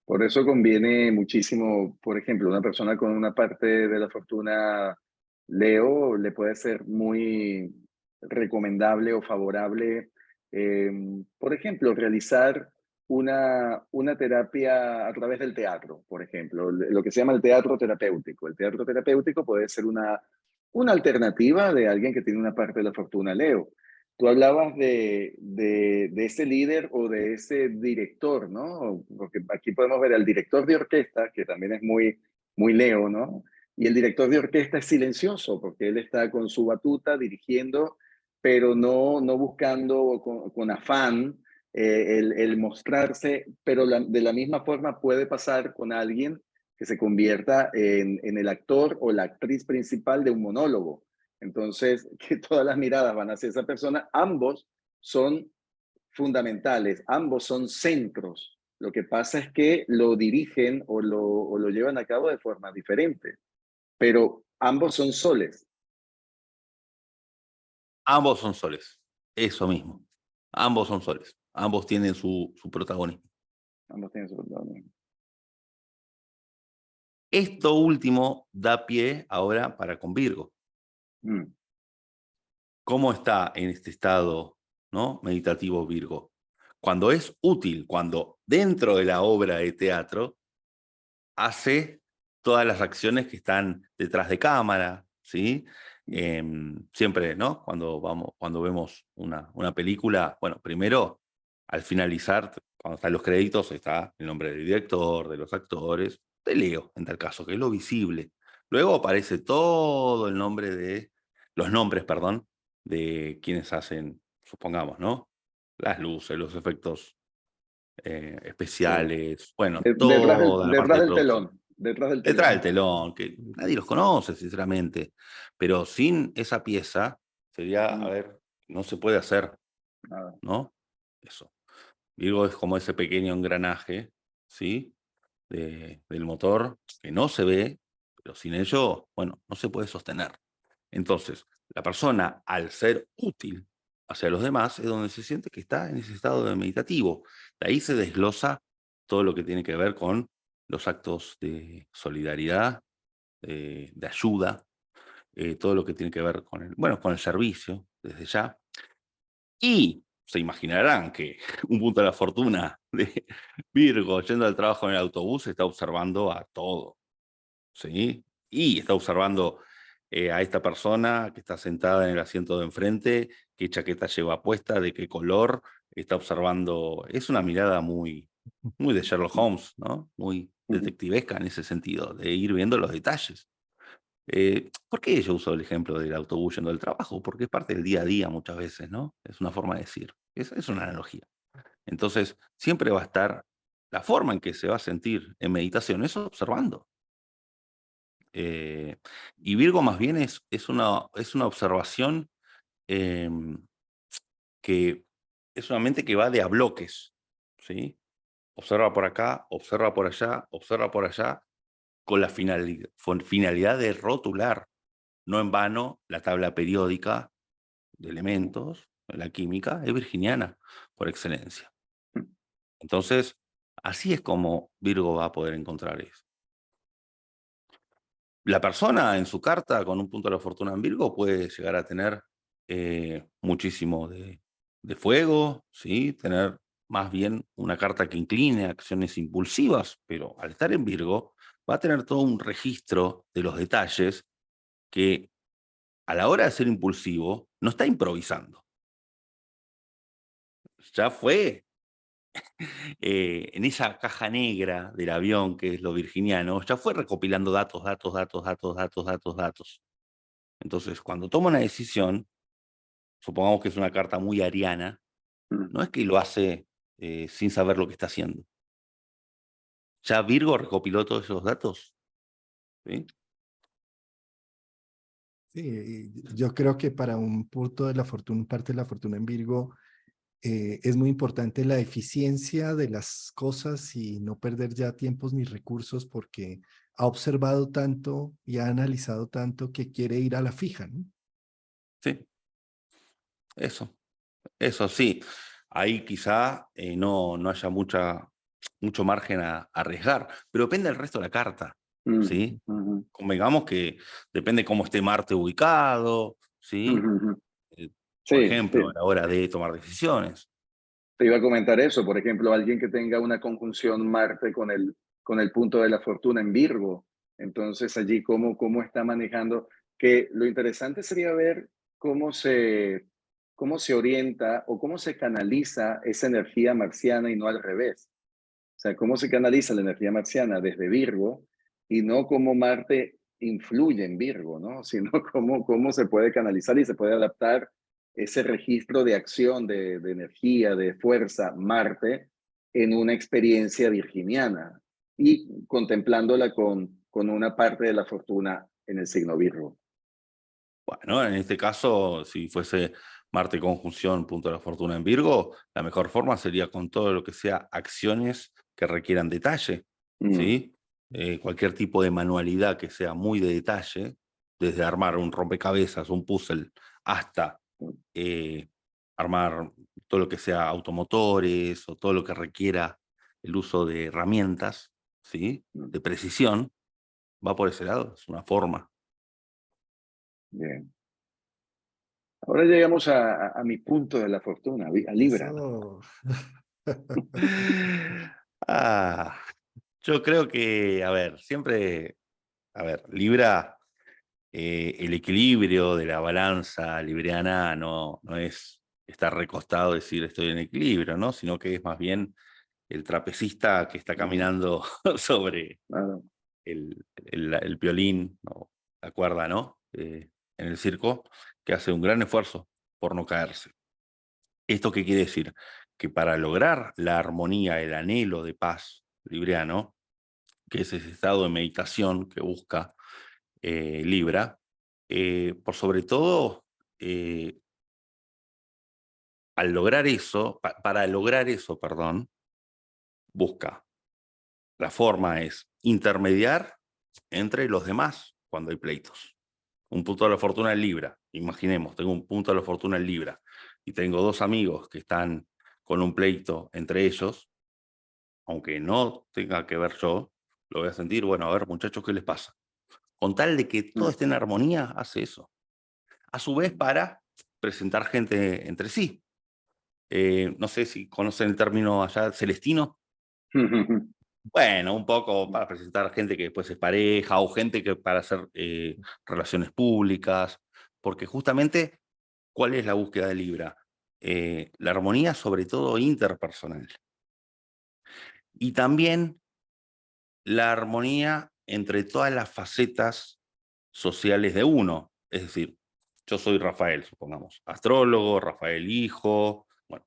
Por eso conviene muchísimo, por ejemplo, una persona con una parte de la fortuna Leo le puede ser muy recomendable o favorable, eh, por ejemplo, realizar una terapia a través del teatro, por ejemplo, lo que se llama el teatro terapéutico. El teatro terapéutico puede ser una alternativa de alguien que tiene una parte de la fortuna Leo. Tú hablabas de ese líder o de ese director, ¿no? Porque aquí podemos ver al director de orquesta, que también es muy Leo, ¿no? Y el director de orquesta es silencioso, porque él está con su batuta dirigiendo, pero no buscando con afán el mostrarse, pero de la misma forma puede pasar con alguien que se convierta en el actor o la actriz principal de un monólogo. Entonces, que todas las miradas van hacia esa persona, ambos son fundamentales, ambos son centros. Lo que pasa es que lo dirigen o lo llevan a cabo de forma diferente, pero ambos son soles. Ambos son soles, eso mismo. Ambos son soles, ambos tienen su protagonismo. Ambos tienen su protagonismo. Esto último da pie ahora para con Virgo. Mm. ¿Cómo está en este estado, ¿no?, meditativo Virgo? Cuando es útil, cuando dentro de la obra de teatro hace todas las acciones que están detrás de cámara, ¿sí? Siempre, ¿no? Cuando vemos una película, bueno, primero, al finalizar, cuando están los créditos, está el nombre del director, de los actores, de Leo, en tal caso, que es lo visible. Luego aparece todo el nombre los nombres, perdón, de quienes hacen, supongamos, ¿no?, las luces, los efectos Sí. especiales, bueno, Detrás, toda la parte detrás de del producción. telón, detrás del Detrás del telón. telón, que nadie los conoce, sinceramente. Pero sin esa pieza sería, a Mm, ver, no se puede hacer, nada. ¿no? Eso. Virgo es como ese pequeño engranaje, ¿sí? Del motor que no se ve, pero sin ello, bueno, no se puede sostener. Entonces, la persona, al ser útil hacia los demás, es donde se siente que está en ese estado de meditativo. De ahí se desglosa todo lo que tiene que ver con los actos de solidaridad, de ayuda, todo lo que tiene que ver con con el servicio, desde ya. Y se imaginarán que un punto de la fortuna de Virgo yendo al trabajo en el autobús está observando a todo, ¿sí? Y está observando a esta persona que está sentada en el asiento de enfrente, qué chaqueta lleva puesta, de qué color, está observando. Es una mirada muy de Sherlock Holmes, ¿no? Muy Ujú. detectivesca en ese sentido, de ir viendo los detalles. ¿Por qué yo uso el ejemplo del autobús yendo al trabajo? Porque es parte del día a día muchas veces, ¿no? Es una forma de decir, es una analogía. Entonces, siempre va a estar la forma en que se va a sentir en meditación, es observando. Eh, y Virgo más bien es una observación em, que es una mente que va de a bloques, ¿sí? Observa por acá, observa por allá, con la finalidad de rotular. No en vano, la tabla periódica de elementos, la química, es virginiana por excelencia. Entonces, así es como Virgo va a poder encontrar eso. La persona en su carta con un punto de la fortuna en Virgo puede llegar a tener muchísimo de fuego, ¿sí? Tener más bien una carta que incline a acciones impulsivas, pero al estar en Virgo va a tener todo un registro de los detalles que a la hora de ser impulsivo no está improvisando. Ya fue en esa caja negra del avión que es lo virginiano, ya fue recopilando datos, datos, datos, datos, datos, datos, datos. Entonces, cuando toma una decisión, supongamos que es una carta muy ariana, Mm. no es que lo hace sin saber lo que está haciendo. Ya Virgo recopiló todos esos datos, ¿sí? Sí, y yo creo que para un punto de la fortuna, parte de la fortuna en Virgo, es muy importante la eficiencia de las cosas y no perder ya tiempos ni recursos porque ha observado tanto y ha analizado tanto que quiere ir a la fija, ¿no? Sí, eso sí. Ahí quizá no haya mucho margen a arriesgar, pero depende del resto de la carta, Mm, ¿sí? ujú, Convengamos que depende cómo esté Marte ubicado, ¿sí? ujú, ujú. Eh, por Sí, ejemplo, a la hora de tomar decisiones. te iba a comentar eso. Por ejemplo, alguien que tenga una conjunción Marte con el punto de la fortuna en Virgo. Entonces, allí, cómo está manejando. Que lo interesante sería ver cómo cómo se orienta o cómo se canaliza esa energía marciana y no al revés. O sea, cómo se canaliza la energía marciana desde Virgo y no cómo Marte influye en Virgo, ¿no? Sino cómo se puede canalizar y se puede adaptar ese registro de acción, de energía, de fuerza, Marte, en una experiencia virginiana y contemplándola con una parte de la fortuna en el signo Virgo. Bueno, en este caso, si fuese Marte conjunción punto de la fortuna en Virgo, la mejor forma sería con todo lo que sea acciones que requieran detalle, Mm, ¿sí? Cualquier tipo de manualidad que sea muy de detalle, desde armar un rompecabezas, un puzzle, hasta eh, armar todo lo que sea automotores o todo lo que requiera el uso de herramientas, ¿sí? mm, De precisión, va por ese lado, es una forma. bien. Ahora llegamos a mi punto de la fortuna, a Libra. Eso. Ah, yo creo que, a ver, siempre, a ver, Libra, el equilibrio de la balanza libriana no es estar recostado y decir estoy en equilibrio, ¿no? Sino que es más bien el trapecista que está Mm, caminando sobre claro. el violín, ¿no? La cuerda, ¿no? En el circo, que hace un gran esfuerzo por no caerse. ¿Esto qué quiere decir? Que para lograr la armonía, el anhelo de paz libriano, que es ese estado de meditación que busca Libra, por sobre todo, eh, al lograr eso, para lograr eso, perdón, busca. La forma es intermediar entre los demás cuando hay pleitos. Un punto de la fortuna en Libra. Imaginemos, tengo un punto de la fortuna en Libra y tengo dos amigos que están con un pleito entre ellos, aunque no tenga que ver yo, lo voy a sentir, bueno, a ver, muchachos, ¿qué les pasa? Con tal de que todo Mm, esté en armonía, hace eso. A su vez, para presentar gente entre sí. No sé si conocen el término allá celestino. Bueno, un poco para presentar gente que después es pareja o gente que para hacer relaciones públicas, porque justamente, ¿cuál es la búsqueda de Libra? La armonía, sobre todo interpersonal. Y también la armonía entre todas las facetas sociales de uno. Es decir, yo soy Rafael, supongamos, astrólogo, Rafael hijo, bueno,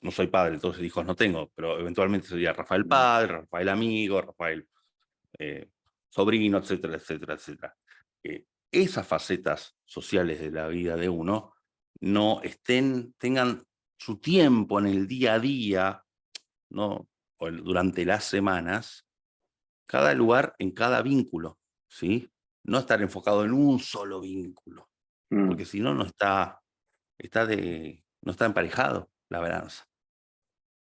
no soy padre, entonces hijos no tengo, pero eventualmente sería Rafael mm, padre, Rafael amigo, Rafael eh, sobrino, etcétera, etcétera, etcétera. Esas facetas sociales de la vida de uno no tengan su tiempo en el día a día, ¿no? O durante las semanas, cada lugar en cada vínculo, ¿sí? No estar enfocado en un solo vínculo, mm. porque si no, no está emparejado la balanza,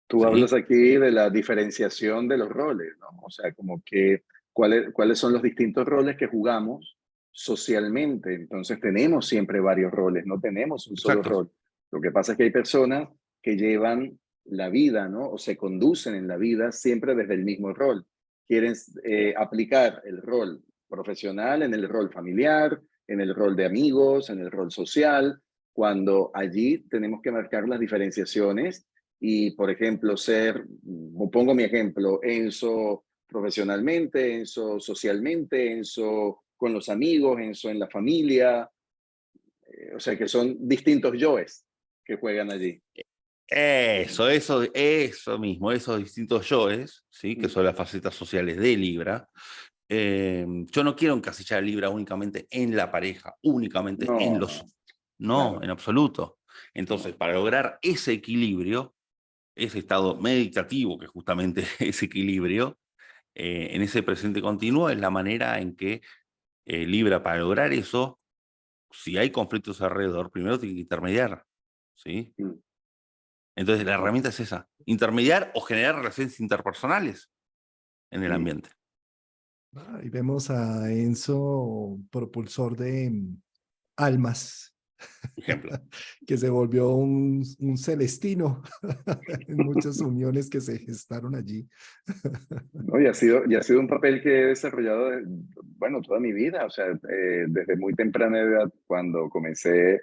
Tú hablas ¿sí? aquí de la diferenciación de los roles, ¿no? O sea, como que cuáles son los distintos roles que jugamos socialmente. Entonces tenemos siempre varios roles, no tenemos un solo Exacto, rol. Lo que pasa es que hay personas que llevan la vida, ¿no? O se conducen en la vida siempre desde el mismo rol. Quieren aplicar el rol profesional en el rol familiar, en el rol de amigos, en el rol social, cuando allí tenemos que marcar las diferenciaciones y, por ejemplo, pongo mi ejemplo, Enzo profesionalmente, Enzo socialmente, Enzo con los amigos, Enzo en la familia, o sea que son distintos yoes que juegan allí. eso mismo, esos distintos yoes, ¿sí? Que Mm, son las facetas sociales de Libra. Yo no quiero encasillar a Libra únicamente en la pareja, únicamente en no, los... no, No, claro. en absoluto. Entonces, No. para lograr ese equilibrio, ese estado meditativo, que justamente ese equilibrio, en ese presente continuo, es la manera en que Libra, para lograr eso, si hay conflictos alrededor, primero tiene que intermediar, ¿sí? Mm, Entonces, la herramienta es esa, intermediar o generar relaciones interpersonales en el mm. ambiente. Ahí vemos a Enzo, propulsor de almas, Ejemplo. que se volvió un celestino en muchas uniones que se gestaron allí. No, y ha sido un papel que he desarrollado, bueno, toda mi vida, o sea, desde muy temprana edad, cuando comencé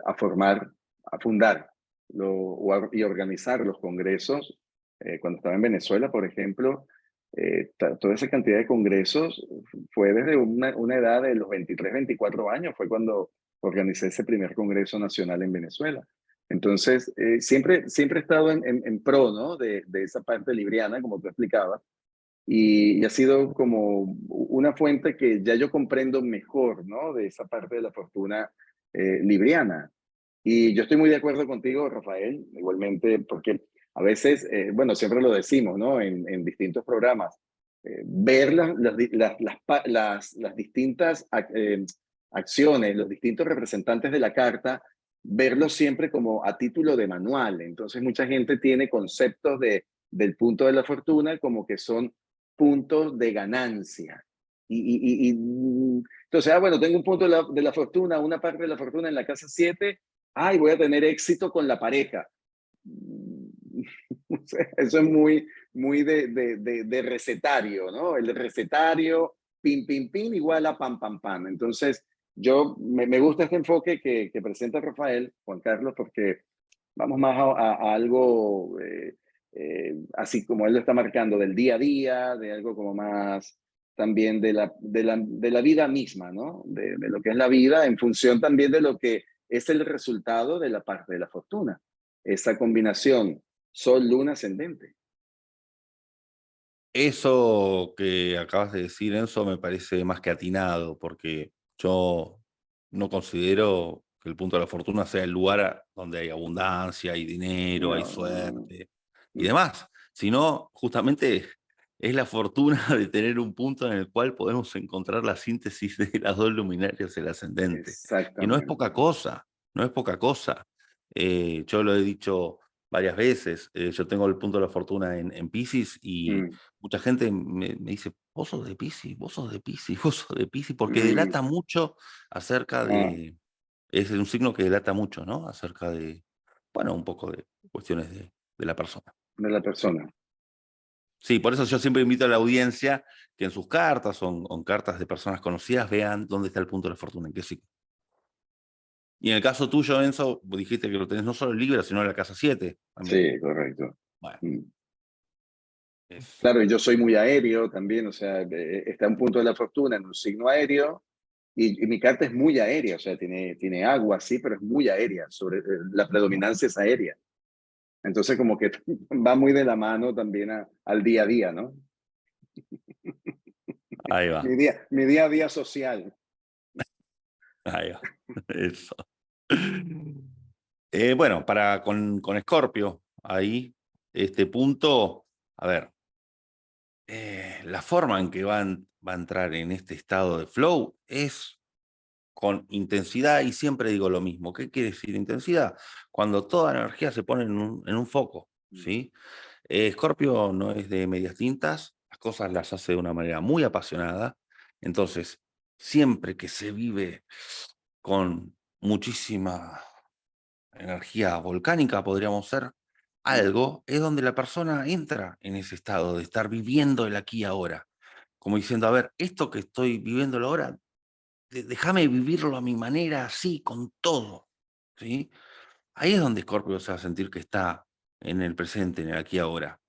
a formar, a fundar y organizar los congresos. Cuando estaba en Venezuela, por ejemplo, toda esa cantidad de congresos fue desde una edad de los 23, 24 años, fue cuando organicé ese primer Congreso Nacional en Venezuela. Entonces, siempre he estado en pro, ¿no? De esa parte libriana, como tú explicabas, y ha sido como una fuente que ya yo comprendo mejor, ¿no? De esa parte de la fortuna libriana. Y yo estoy muy de acuerdo contigo, Rafael, igualmente, porque a veces, bueno, siempre lo decimos, ¿no? En distintos programas, ver las distintas acciones, los distintos representantes de la carta, verlos siempre como a título de manual. Entonces, mucha gente tiene conceptos del punto de la fortuna como que son puntos de ganancia. Entonces, bueno, tengo un punto de la fortuna, una parte de la fortuna en la casa 7. Ay, voy a tener éxito con la pareja. Eso es muy de recetario, ¿no? El recetario, pin, pin, pin, igual a pam, pam, pam. Entonces, me gusta este enfoque que presenta Rafael, Juan Carlos, porque vamos más a algo, así como él lo está marcando, del día a día, de algo como más también de la vida misma, ¿no? De lo que es la vida en función también de lo que es el resultado de la parte de la fortuna. Esa combinación Sol, Luna, Ascendente. Eso que acabas de decir, Enzo, me parece más que atinado, porque yo no considero que el punto de la fortuna sea el lugar donde hay abundancia, hay dinero, hay No, no, no, suerte y no. demás, sino justamente es la fortuna de tener un punto en el cual podemos encontrar la síntesis de las dos luminarias del ascendente, que no es Exactamente. poca cosa, no es poca cosa. Yo lo he dicho varias veces, yo tengo el punto de la fortuna en Piscis y Mm, mucha gente me dice, vos sos de Piscis, vos sos de Piscis, vos sos de Piscis, porque mm, delata mucho acerca ah, es un signo que delata mucho, ¿no? Acerca de, bueno, un poco de cuestiones de la persona. de la persona. Sí, por eso yo siempre invito a la audiencia que en sus cartas o en cartas de personas conocidas vean dónde está el punto de la fortuna, en qué signo. Y en el caso tuyo, Enzo, vos dijiste que lo tenés no solo en Libra, sino en la casa 7 también. Sí, correcto. Bueno, Mm. es, Claro, yo soy muy aéreo también, o sea, está un punto de la fortuna en un signo aéreo y mi carta es muy aérea, o sea, tiene agua, sí, pero es muy aérea, la predominancia es aérea. Entonces, como que va muy de la mano también al día a día, ¿no? ahí va, Mi día a día social. ahí va. Eso. Bueno, con Scorpio, ahí, este punto, a ver, la forma en que va a entrar en este estado de flow es con intensidad y siempre digo lo mismo. ¿Qué quiere decir intensidad? Cuando toda la energía se pone en un foco, ¿sí? Scorpio no es de medias tintas, las cosas las hace de una manera muy apasionada, entonces siempre que se vive con muchísima energía volcánica, podríamos ser algo, es donde la persona entra en ese estado de estar viviendo el aquí y ahora, como diciendo, a ver, esto que estoy viviendo ahora, déjame vivirlo a mi manera, así, con todo, ¿sí? Ahí es donde Scorpio se va a sentir que está en el presente, en el aquí y ahora.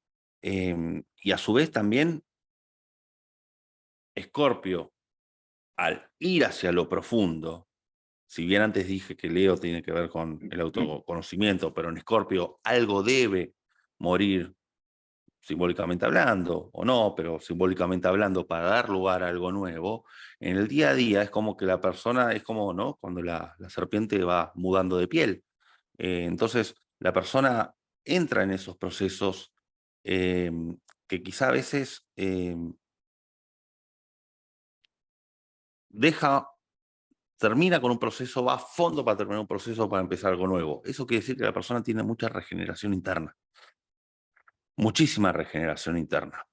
Y a su vez también, Scorpio, al ir hacia lo profundo, si bien antes dije que Leo tiene que ver con el autoconocimiento, pero en Escorpio algo debe morir, simbólicamente hablando, o no, pero simbólicamente hablando, para dar lugar a algo nuevo, en el día a día es como que la persona, es como, ¿no? Cuando la serpiente va mudando de piel. Entonces, la persona entra en esos procesos que quizá a veces deja termina con un proceso, va a fondo para terminar un proceso para empezar algo nuevo. Eso quiere decir que la persona tiene mucha regeneración interna, muchísima regeneración interna.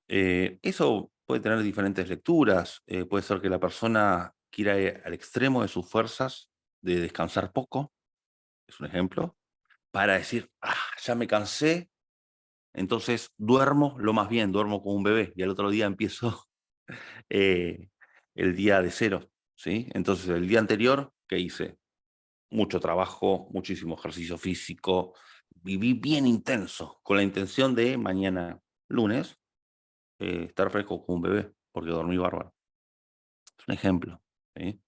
Eso puede tener diferentes lecturas, puede ser que la persona quiera ir al extremo de sus fuerzas, de descansar poco, es un ejemplo, para decir, ah, ya me cansé, entonces duermo lo más bien, duermo como un bebé y al otro día empiezo eh, el día de cero, ¿sí? Entonces el día anterior, ¿qué hice? Mucho trabajo, muchísimo ejercicio físico, viví bien intenso, con la intención de mañana, lunes, estar fresco como un bebé, porque dormí bárbaro. Es un ejemplo, ¿sí?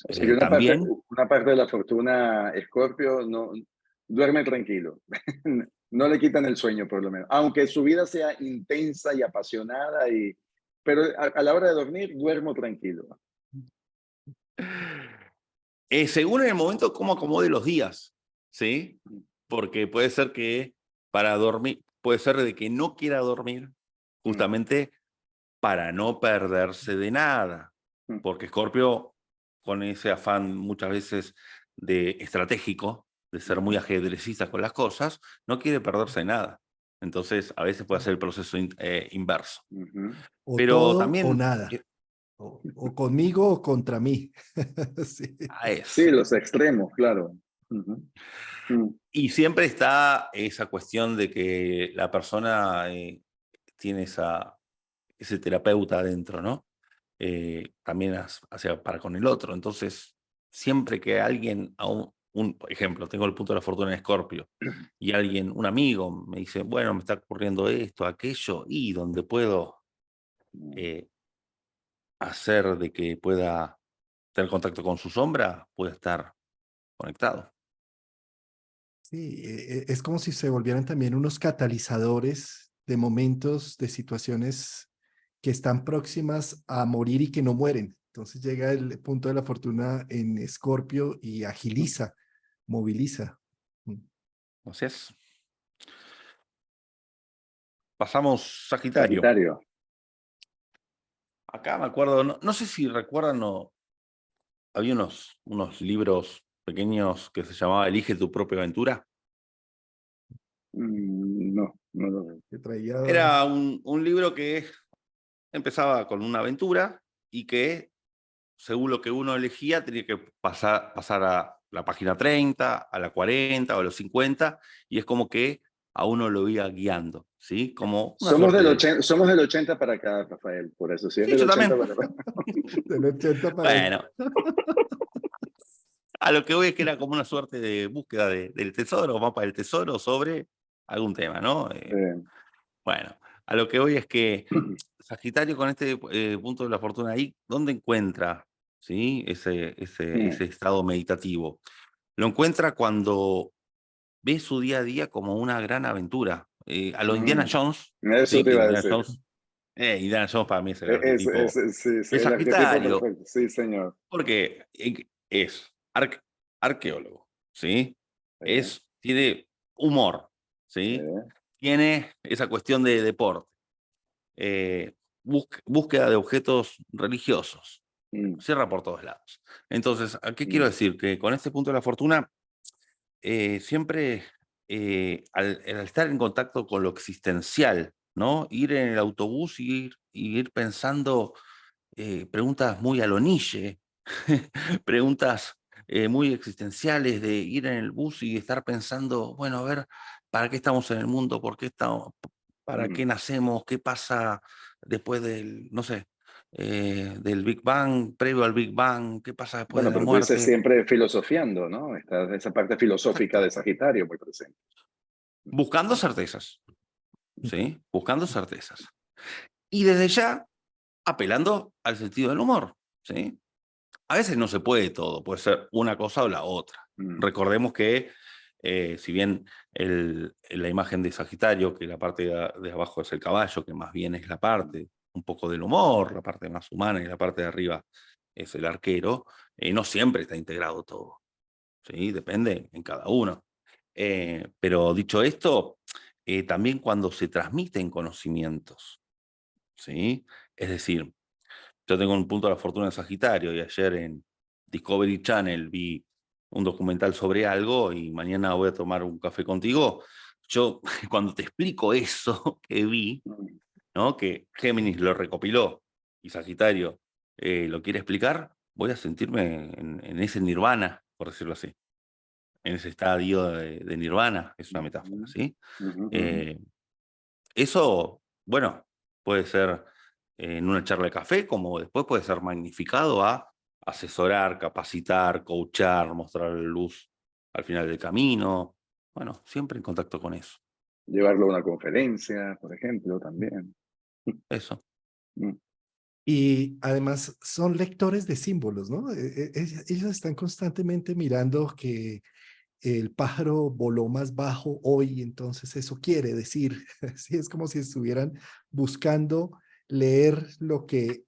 O sea que También, una parte de la fortuna Escorpio no duerme tranquilo. No le quitan el sueño, por lo menos. Aunque su vida sea intensa y apasionada, pero a la hora de dormir, duermo tranquilo. según en el momento cómo acomode los días, ¿sí? Porque puede ser que para dormir, puede ser de que no quiera dormir justamente para no perderse de nada, Mm. porque Escorpio, con ese afán muchas veces de estratégico, de ser muy ajedrecista con las cosas, no quiere perderse de nada. Entonces, a veces puede ser el proceso inverso. Ujú. O Pero todo o también nada. O conmigo o contra mí. Sí. a Sí, eso. los extremos, claro. Ujú. Mm. Y siempre está esa cuestión de que la persona tiene ese terapeuta adentro, ¿no? También hacia para con el otro. Entonces, siempre que alguien, por ejemplo, tengo el punto de la fortuna en Escorpio, y alguien, un amigo, me dice, bueno, me está ocurriendo esto, aquello, y donde puedo eh, hacer de que pueda tener contacto con su sombra, puede estar conectado. Sí, es como si se volvieran también unos catalizadores de momentos, de situaciones que están próximas a morir y que no mueren. Entonces llega el punto de la fortuna en Escorpio y agiliza, moviliza. Mm. Así es. Pasamos Sagitario. Sagitario. Acá me acuerdo, no sé si recuerdan, había unos libros pequeños que se llamaba Elige tu propia aventura. No, no lo veo. Que traía, Era un libro que empezaba con una aventura y que, según lo que uno elegía, tenía que pasar a la página 30, a la 40 o a los 50, y es como que a uno lo iba guiando, ¿sí? Como una suerte de... Somos del 80 para acá, Rafael, por eso. Si es Sí, del yo 80 también. para acá. del 80 para el... Bueno, a lo que voy es que era como una suerte de búsqueda del tesoro, mapa del tesoro sobre algún tema, ¿no? Bueno, a lo que voy es que Sagitario con este punto de la fortuna ahí, ¿dónde encuentra, sí, ese estado meditativo? Lo encuentra cuando ve su día a día como una gran aventura. A lo Indiana Jones, Eso sí, te que iba a Indiana decir. Jones, Indiana Jones para mí es el arquetipo Sí, sí, de el arquetipo Sagitario, perfecto. Sí, señor. porque es arqueólogo, ¿sí? Sí, Tiene humor, sí. ¿sí? Tiene esa cuestión de deporte, búsqueda de objetos religiosos, Mm, cierra por todos lados. Entonces, ¿a qué quiero mm, decir? Que con este punto de la fortuna, siempre al estar en contacto con lo existencial, ¿no? Ir en el autobús y ir pensando preguntas muy a lo Nietzsche, preguntas muy existenciales de ir en el bus y estar pensando, bueno, a ver, ¿para qué estamos en el mundo? ¿Por qué estamos? ¿Para qué mm. nacemos? ¿Qué pasa después del, no sé, del Big Bang, previo al Big Bang? ¿Qué pasa después de Bueno, la pero tú dices muerte? siempre filosofiando, ¿no? Está esa parte filosófica de Exacto. Sagitario muy presente. Buscando certezas, ¿sí? Buscando certezas. Y desde ya apelando al sentido del humor, ¿sí? A veces no se puede todo, puede ser una cosa o la otra. Mm, Recordemos que, si bien la imagen de Sagitario, que la parte de abajo es el caballo, que más bien es la parte un poco del humor, la parte más humana, y la parte de arriba es el arquero, no siempre está integrado todo, ¿sí? Depende en cada uno. Pero dicho esto, también cuando se transmiten conocimientos, ¿sí? Es decir, yo tengo un punto de la fortuna de Sagitario y ayer en Discovery Channel vi un documental sobre algo y mañana voy a tomar un café contigo. Yo, cuando te explico eso que vi, mm. ¿no? Que Géminis lo recopiló y Sagitario lo quiere explicar, voy a sentirme en ese nirvana, por decirlo así, en ese estadio de nirvana, es una metáfora, Ujú, ¿sí? ujú, ujú. Eh, Eso, bueno, puede ser en una charla de café, como después puede ser magnificado a asesorar, capacitar, coachar, mostrar la luz al final del camino. Bueno, siempre en contacto con eso. Llevarlo a una conferencia, por ejemplo, también. Eso. Mm. Y además son lectores de símbolos, ¿no? Ellos están constantemente mirando que el pájaro voló más bajo hoy, entonces eso quiere decir, sí, es como si estuvieran buscando leer lo que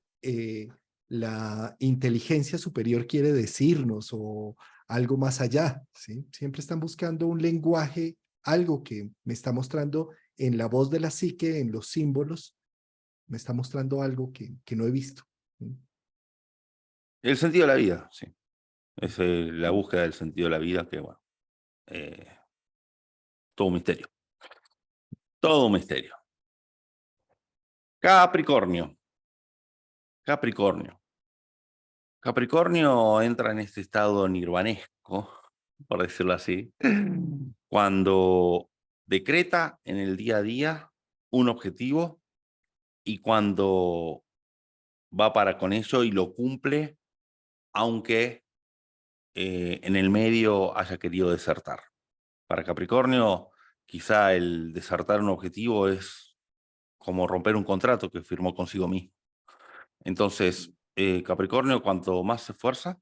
la inteligencia superior quiere decirnos o algo más allá, ¿sí? Siempre están buscando un lenguaje, algo que me está mostrando en la voz de la psique, en los símbolos, me está mostrando algo que no he visto. ¿Sí? El sentido de la vida, sí. Es la búsqueda del sentido de la vida que, bueno, eh, todo un misterio. Todo un misterio. Capricornio. Capricornio. Capricornio entra en este estado nirvanesco, por decirlo así, cuando decreta en el día a día un objetivo y cuando va para con ello y lo cumple, aunque en el medio haya querido desertar. Para Capricornio, quizá el desertar un objetivo es como romper un contrato que firmó consigo mismo. Entonces, Capricornio, cuanto más se esfuerza,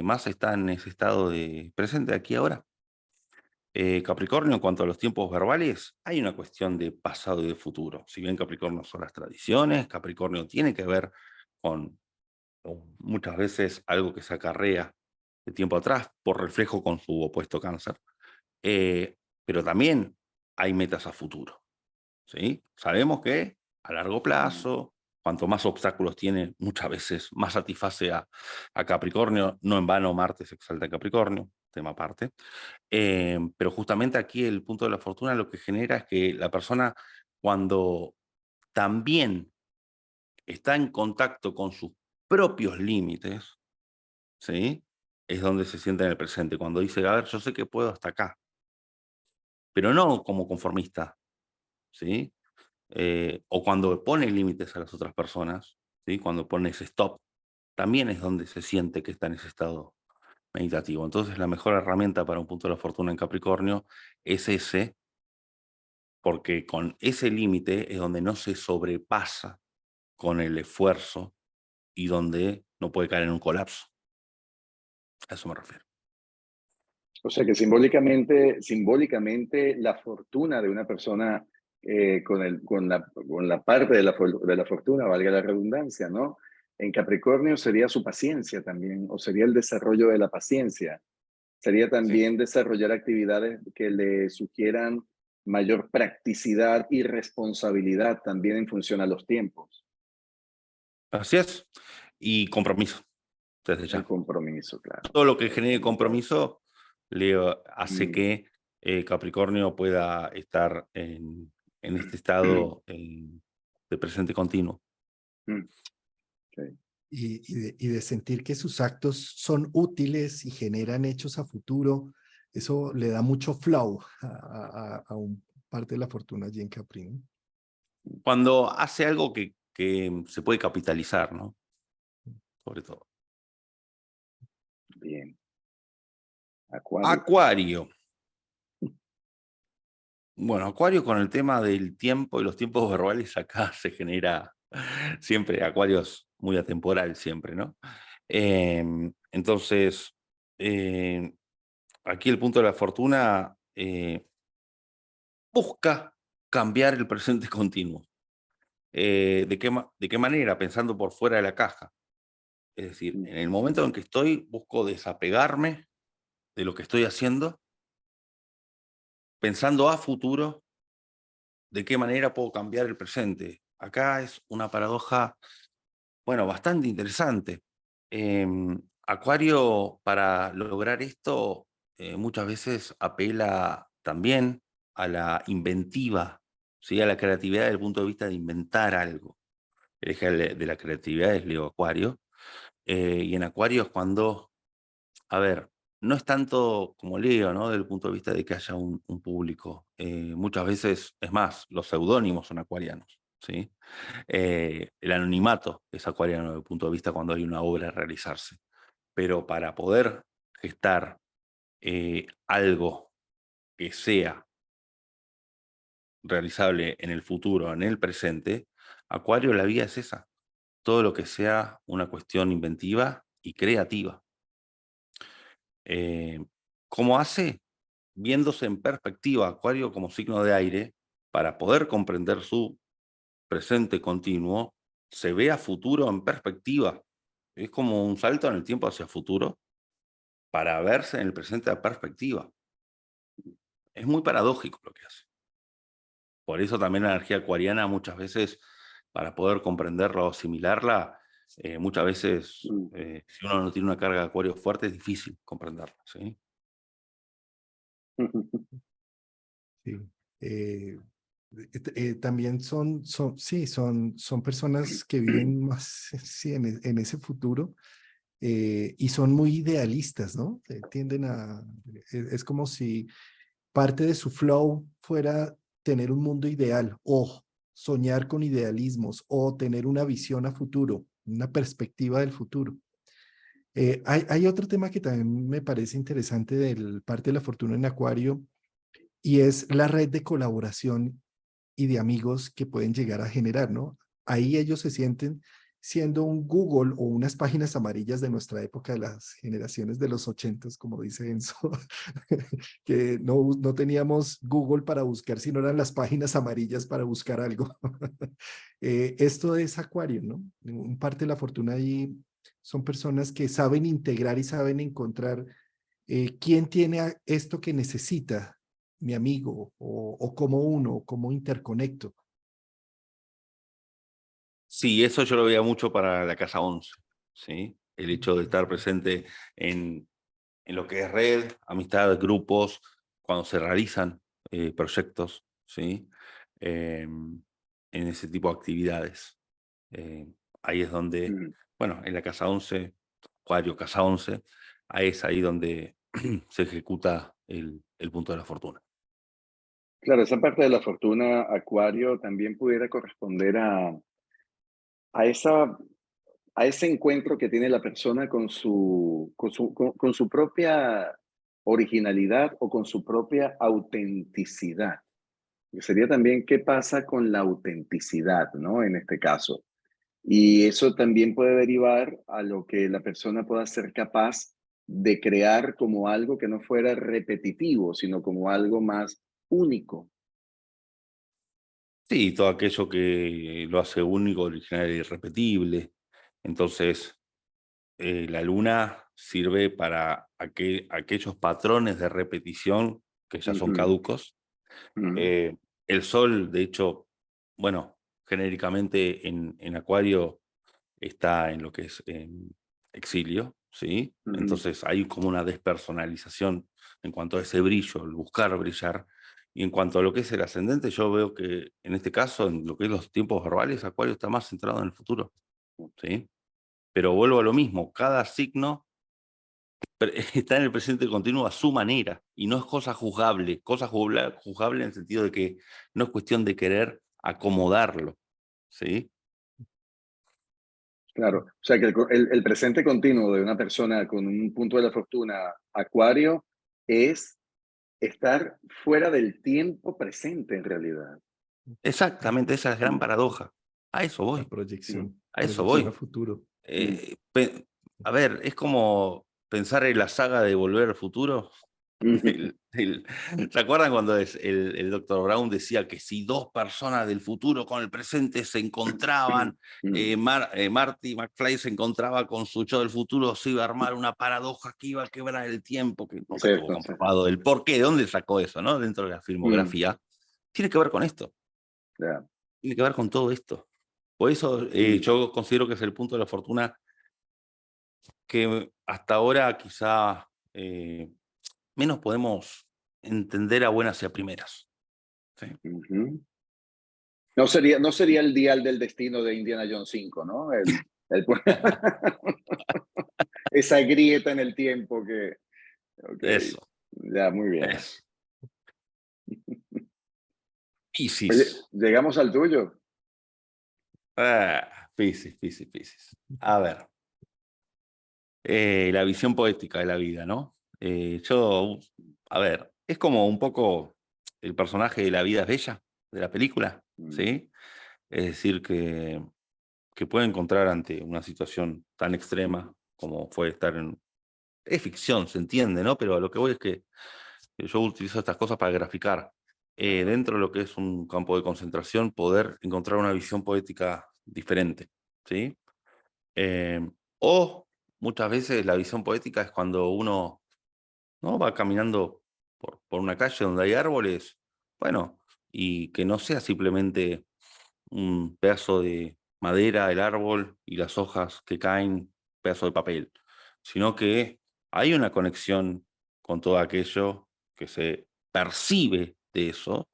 más está en ese estado de presente aquí ahora. Capricornio, en cuanto a los tiempos verbales, hay una cuestión de pasado y de futuro. Si bien Capricornio son las tradiciones, Capricornio tiene que ver con muchas veces algo que se acarrea de tiempo atrás por reflejo con su opuesto Cáncer. Pero también hay metas a futuro, ¿sí? Sabemos que a largo plazo, cuanto más obstáculos tiene, muchas veces más satisface a Capricornio. No en vano Marte se exalta en Capricornio, tema aparte. Pero justamente aquí el punto de la fortuna lo que genera es que la persona, cuando también está en contacto con sus propios límites, ¿sí? Es donde se siente en el presente, cuando dice, a ver, yo sé que puedo hasta acá, pero no como conformista, ¿sí? O cuando pone límites a las otras personas, ¿sí? Cuando pone ese stop, también es donde se siente que está en ese estado meditativo. Entonces, la mejor herramienta para un punto de la fortuna en Capricornio es ese, porque con ese límite es donde no se sobrepasa con el esfuerzo y donde no puede caer en un colapso. A eso me refiero. O sea que simbólicamente la fortuna de una persona con la parte de la fortuna, valga la redundancia, ¿no? En Capricornio sería su paciencia también, o sería el desarrollo de la paciencia. Sería Sí. también desarrollar actividades que le sugieran mayor practicidad y responsabilidad también en función a los tiempos, Así es. Y compromiso, desde el ya. compromiso, claro. Todo lo que genere compromiso le hace Mm, que Capricornio pueda estar en este estado de presente continuo. mm, sí. Y de sentir que sus actos son útiles y generan hechos a futuro, eso le da mucho flow a un parte de la fortuna allí en Capri, ¿no? Cuando hace algo que se puede capitalizar, ¿no? Sobre todo. Bien. Acuario. Acuario. Bueno, Acuario con el tema del tiempo y los tiempos verbales acá se genera siempre, Acuario es muy atemporal siempre, ¿no? Entonces, aquí el punto de la fortuna busca cambiar el presente continuo. ¿De qué manera? Pensando por fuera de la caja. Es decir, Mm, en el momento en que estoy, busco desapegarme de lo que estoy haciendo, pensando a futuro, de qué manera puedo cambiar el presente. Acá es una paradoja, bueno, bastante interesante. Acuario, para lograr esto, muchas veces apela también a la inventiva, ¿sí? A la creatividad desde el punto de vista de inventar algo. El eje de la creatividad es Leo Acuario. Y en Acuario es cuando, a ver, no es tanto como Leo, ¿no? Desde el punto de vista de que haya un público. Muchas veces, es más, los seudónimos son acuarianos, ¿sí? El anonimato es acuariano desde el punto de vista cuando hay una obra a realizarse. Pero para poder gestar algo que sea realizable en el futuro, en el presente, Acuario, la vía es esa. todo lo que sea una cuestión inventiva y creativa. ¿Cómo hace? Viéndose en perspectiva, Acuario como signo de aire, para poder comprender su presente continuo, se ve a futuro en perspectiva. Es como un salto en el tiempo hacia futuro para verse en el presente a perspectiva. Es muy paradójico lo que hace. Por eso también la energía acuariana muchas veces, para poder comprenderla o asimilarla, muchas veces, si uno no tiene una carga de acuario fuerte, es difícil comprenderla, ¿sí? Sí. También sí, son personas que viven más sí, en ese futuro y son muy idealistas, ¿no? Tienden a, es como si parte de su flow fuera tener un mundo ideal o soñar con idealismos o tener una visión a futuro, una perspectiva del futuro. Hay otro tema que también me parece interesante del parte de la fortuna en Acuario y es la red de colaboración y de amigos que pueden llegar a generar, ¿no? Ahí ellos se sienten siendo un Google o unas páginas amarillas de nuestra época, de las generaciones de los 80, como dice Enzo, que no teníamos Google para buscar, sino eran las páginas amarillas para buscar algo. Esto es Acuario, ¿no? Un parte de la fortuna ahí son personas que saben integrar y saben encontrar quién tiene esto que necesita mi amigo o como uno, cómo interconecto. Sí, eso yo lo veía mucho para la casa 11, ¿sí? El hecho de estar presente en lo que es red, amistad, grupos, cuando se realizan proyectos, ¿sí? En ese tipo de actividades. Ahí es donde, bueno, en la casa 11, Acuario, casa 11, ahí es ahí donde se ejecuta el punto de la fortuna. Claro, esa parte de la fortuna, Acuario, también pudiera corresponder a, esa, a ese encuentro que tiene la persona con su propia originalidad o con su propia autenticidad. Que sería también qué pasa con la autenticidad, ¿no? En este caso. Y eso también puede derivar a lo que la persona pueda ser capaz de crear como algo que no fuera repetitivo, sino como algo más único. Sí, todo aquello que lo hace único, original e irrepetible. Entonces, la luna sirve para aquellos patrones de repetición que ya son Ujú, caducos. ujú, Eh, el sol, de hecho, bueno, genéricamente en Acuario está en lo que es exilio, ¿sí? ujú. Entonces hay como una despersonalización en cuanto a ese brillo, el buscar brillar. Y en cuanto a lo que es el ascendente, yo veo que en este caso, en lo que es los tiempos verbales, Acuario está más centrado en el futuro, ¿sí? Pero vuelvo a lo mismo, cada signo está en el presente continuo a su manera y no es cosa juzgable en el sentido de que no es cuestión de querer acomodarlo, ¿sí? Claro, o sea que el presente continuo de una persona con un punto de la fortuna Acuario es estar fuera del tiempo presente en realidad. Exactamente, esa es la gran Mm, paradoja. A eso La voy, mm, a eso proyección a voy. futuro. mm. A ver, es como pensar en la saga de Volver al Futuro. Ujú, ¿Se acuerdan cuando el Dr. Brown decía que si dos personas del futuro con el presente se encontraban, mm. Marty McFly se encontraba con su yo del futuro, se iba a armar una paradoja que iba a quebrar el tiempo, que nunca estuvo Cierto, sí. comprobado el por qué, de dónde sacó eso, ¿no? Dentro de la Mm, filmografía. Tiene que ver con esto, ya, tiene que ver con todo esto. Por eso mm. yo considero que es el punto de la fortuna que hasta ahora quizá menos podemos entender a buenas y a primeras. ¿Sí? Ujú. No sería el dial del destino de Indiana Jones 5, ¿no? Esa grieta en el tiempo que... Ok, Eso, ya, muy bien. eso. Oye, Piscis. llegamos al tuyo. Piscis, Piscis, Piscis. A ver, la visión poética de la vida, ¿no? A ver, es como un poco el personaje de La vida es bella, de la película, Mm, ¿sí? Es decir, que que puede encontrar ante una situación tan extrema como fue estar en... Es ficción, se entiende, ¿no? Pero a lo que voy es que yo utilizo estas cosas para graficar. Dentro de lo que es un campo de concentración, poder encontrar una visión poética diferente, ¿sí? O muchas veces la visión poética es cuando uno, ¿no?, va caminando por una calle donde hay árboles, bueno, y que no sea simplemente un pedazo de madera, el árbol y las hojas que caen, pedazo de papel, sino que hay una conexión con todo aquello que se percibe de eso,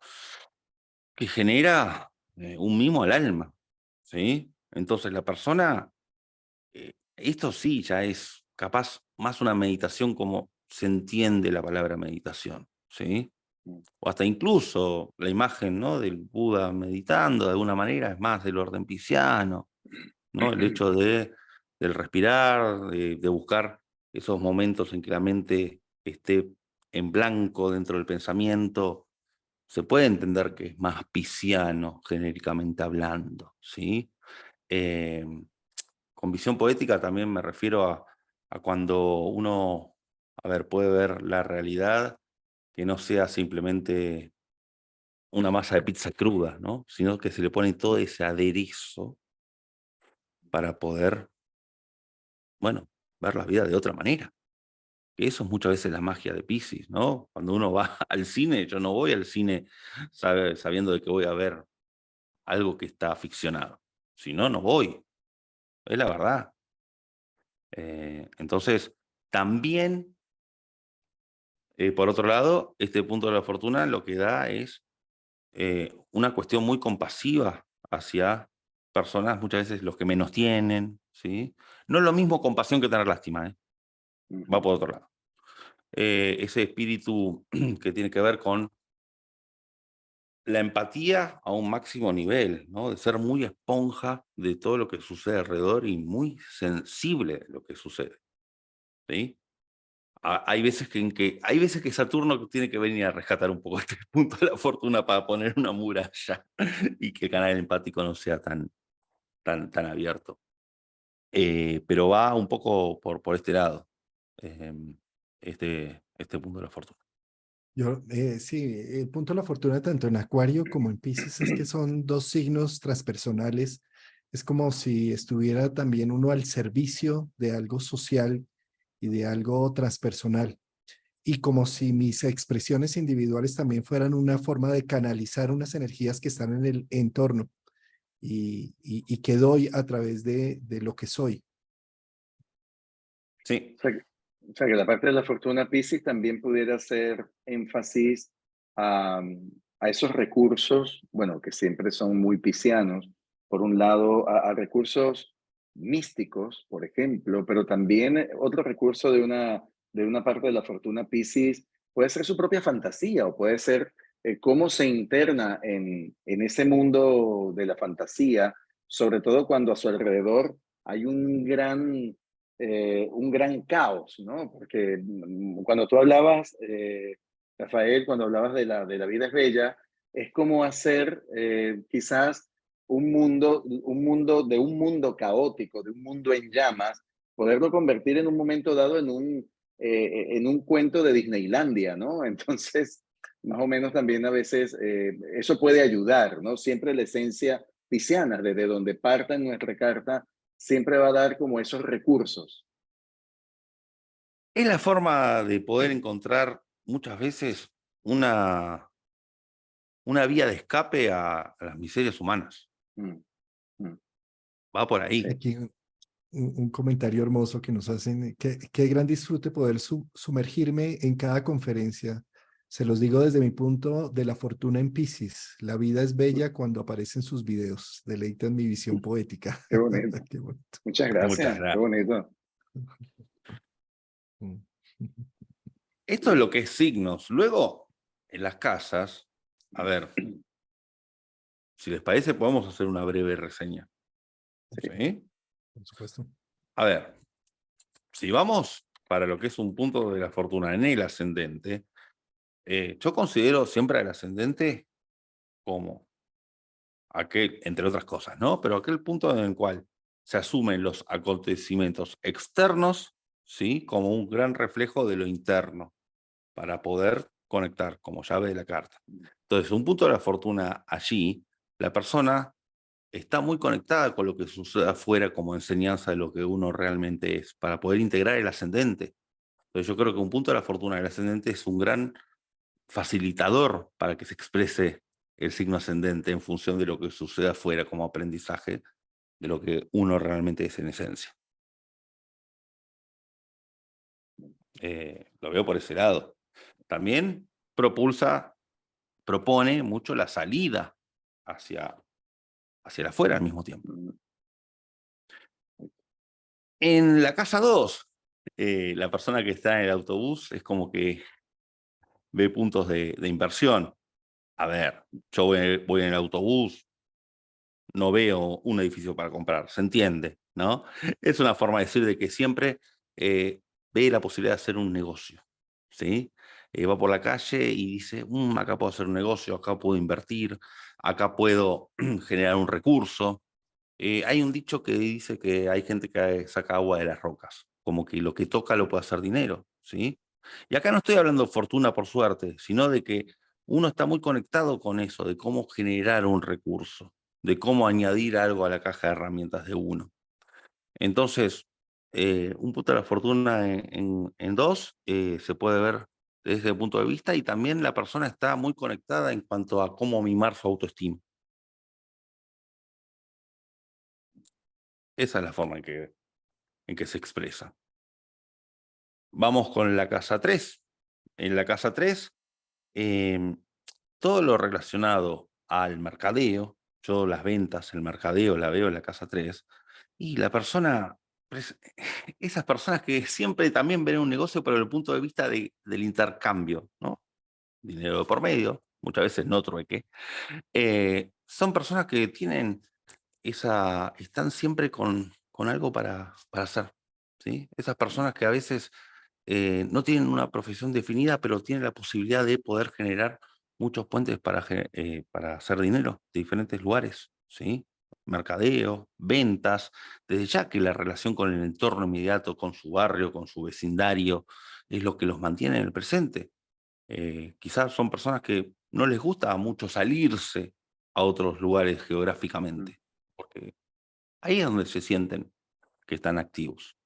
que genera un mimo al alma, ¿sí? Entonces la persona, esto sí ya es capaz más una meditación como se entiende la palabra meditación, ¿sí? O hasta incluso la imagen, ¿no?, del Buda meditando de alguna manera es más del orden pisciano, ¿no? El hecho del respirar, de buscar esos momentos en que la mente esté en blanco dentro del pensamiento, se puede entender que es más pisciano, genéricamente hablando, ¿sí? Con visión poética también me refiero a cuando uno, a ver, puede ver la realidad que no sea simplemente una masa de pizza cruda, ¿no? Sino que se le pone todo ese aderezo para poder, bueno, ver la vida de otra manera. Que eso es muchas veces la magia de Piscis, ¿no? Cuando uno va al cine, yo no voy al cine sabiendo de que voy a ver algo que está ficcionado. Si no, no voy. Es la verdad. Entonces, también, por otro lado, este punto de la fortuna lo que da es una cuestión muy compasiva hacia personas, muchas veces los que menos tienen, ¿sí? No es lo mismo compasión que tener lástima, ¿eh? Va por otro lado. Ese espíritu que tiene que ver con la empatía a un máximo nivel, ¿no? De ser muy esponja de todo lo que sucede alrededor y muy sensible de lo que sucede, ¿sí? Hay veces hay veces que Saturno tiene que venir a rescatar un poco este punto de la fortuna para poner una muralla y que el canal empático no sea tan abierto. Pero va un poco por este lado, este punto de la fortuna. Sí, el punto de la fortuna tanto en Acuario como en Piscis es que son dos signos transpersonales. Es como si estuviera también uno al servicio de algo social y de algo transpersonal. Y como si mis expresiones individuales también fueran una forma de canalizar unas energías que están en el entorno y que doy a través de lo que soy. Sí, O sea que la parte de la fortuna Piscis también pudiera hacer énfasis a, a esos recursos, bueno, que siempre son muy piscianos, por un lado, a recursos místicos, por ejemplo, pero también otro recurso de una parte de la fortuna Piscis puede ser su propia fantasía o puede ser cómo se interna en ese mundo de la fantasía, sobre todo cuando a su alrededor hay un gran caos, ¿no? Porque cuando tú hablabas, Rafael, cuando hablabas de la vida es bella, es como hacer quizás un mundo caótico, de un mundo en llamas, poderlo convertir en un momento dado en un cuento de Disneylandia, ¿no? Entonces, más o menos también a veces eso puede ayudar, ¿no? Siempre la esencia pisciana, desde donde parta en nuestra carta, siempre va a dar como esos recursos. es la forma de poder encontrar muchas veces una vía de escape a las miserias humanas. Mm, mm, Va por ahí. sí. Aquí un comentario hermoso que nos hacen. Qué gran disfrute poder sumergirme en cada conferencia. Se los digo desde mi punto de la fortuna en Piscis. La vida es bella cuando aparecen sus videos. Deleitan mi visión poética. Qué bonito. Qué bonito. Muchas Muchas gracias. Qué gracias. bonito. Mm. Esto es lo que es signos. Luego, en las casas, a ver, si les parece, podemos hacer una breve reseña. Sí. ¿Sí? Por supuesto. A ver, si vamos para lo que es un punto de la fortuna en el ascendente, yo considero siempre al ascendente como entre otras cosas, ¿no? Pero aquel punto en el cual se asumen los acontecimientos externos, ¿sí? Como un gran reflejo de lo interno, para poder conectar como llave de la carta. Entonces, un punto de la fortuna allí, la persona está muy conectada con lo que sucede afuera como enseñanza de lo que uno realmente es, para poder integrar el ascendente. Entonces, yo creo que un punto de la fortuna del ascendente es un gran facilitador para que se exprese el signo ascendente en función de lo que sucede afuera como aprendizaje de lo que uno realmente es en esencia. Lo veo por ese lado. También propone mucho la salida hacia el afuera al mismo tiempo. En la casa 2, la persona que está en el autobús es como que ve puntos de inversión. A ver, yo voy en el autobús, no veo un edificio para comprar, se entiende, ¿no? Es una forma de decir de que siempre ve la posibilidad de hacer un negocio, ¿sí? Va por la calle y dice, acá puedo hacer un negocio, acá puedo invertir, acá puedo generar un recurso. Hay un dicho que dice que hay gente que saca agua de las rocas, como que lo que toca lo puede hacer dinero, ¿sí? Y acá no estoy hablando de fortuna por suerte, sino de que uno está muy conectado con eso, de cómo generar un recurso, de cómo añadir algo a la caja de herramientas de uno. Entonces, un punto de la fortuna en 2 se puede ver desde el punto de vista, y también la persona está muy conectada en cuanto a cómo mimar su autoestima. Esa es la forma en que se expresa. Vamos con la casa 3. En la casa 3, todo lo relacionado al mercadeo, yo las ventas, el mercadeo la veo en la casa 3, y la persona, esas personas que siempre también ven un negocio pero desde el punto de vista del intercambio, ¿no? Dinero de por medio, muchas veces no trueque, son personas que tienen están siempre con algo para hacer, ¿sí? Esas personas que a veces no tienen una profesión definida, pero tienen la posibilidad de poder generar muchos puentes para hacer dinero de diferentes lugares, ¿sí? Mercadeo, ventas, desde ya que la relación con el entorno inmediato, con su barrio, con su vecindario, es lo que los mantiene en el presente. Quizás son personas que no les gusta mucho salirse a otros lugares geográficamente, porque ahí es donde se sienten que están activos.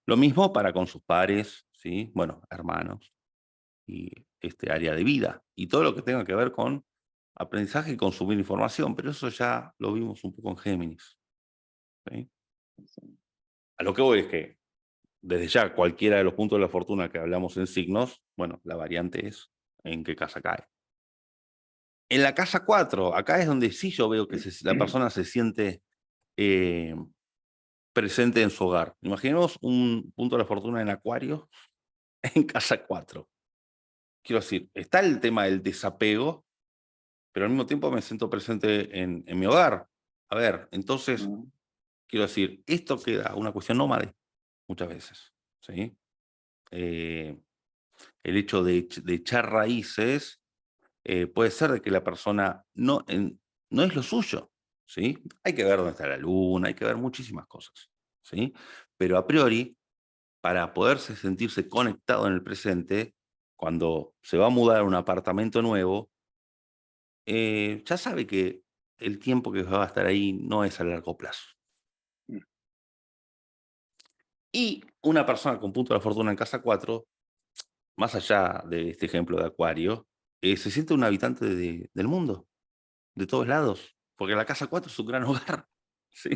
Lo mismo para con sus pares, ¿sí? Bueno, hermanos, y este área de vida, y todo lo que tenga que ver con aprendizaje y consumir información, pero eso ya lo vimos un poco en Géminis, ¿sí? A lo que voy es que, desde ya, cualquiera de los puntos de la fortuna que hablamos en signos, bueno, la variante es en qué casa cae. En la casa 4, acá es donde sí yo veo que la persona se siente eh, presente en su hogar. Imaginemos un punto de la fortuna en Acuario en casa 4. Quiero decir, está el tema del desapego, pero al mismo tiempo me siento presente en mi hogar. A ver, entonces, quiero decir, esto queda una cuestión nómade muchas veces, ¿sí? El hecho de echar raíces puede ser de que la persona no es lo suyo, ¿sí? Hay que ver dónde está la luna, hay que ver muchísimas cosas, ¿sí? Pero a priori, para poderse sentirse conectado en el presente, cuando se va a mudar a un apartamento nuevo, ya sabe que el tiempo que va a estar ahí no es a largo plazo. Y una persona con punto de la fortuna en casa 4, más allá de este ejemplo de Acuario, se siente un habitante del mundo, de todos lados, porque la casa 4 es un gran hogar. ¿Sí?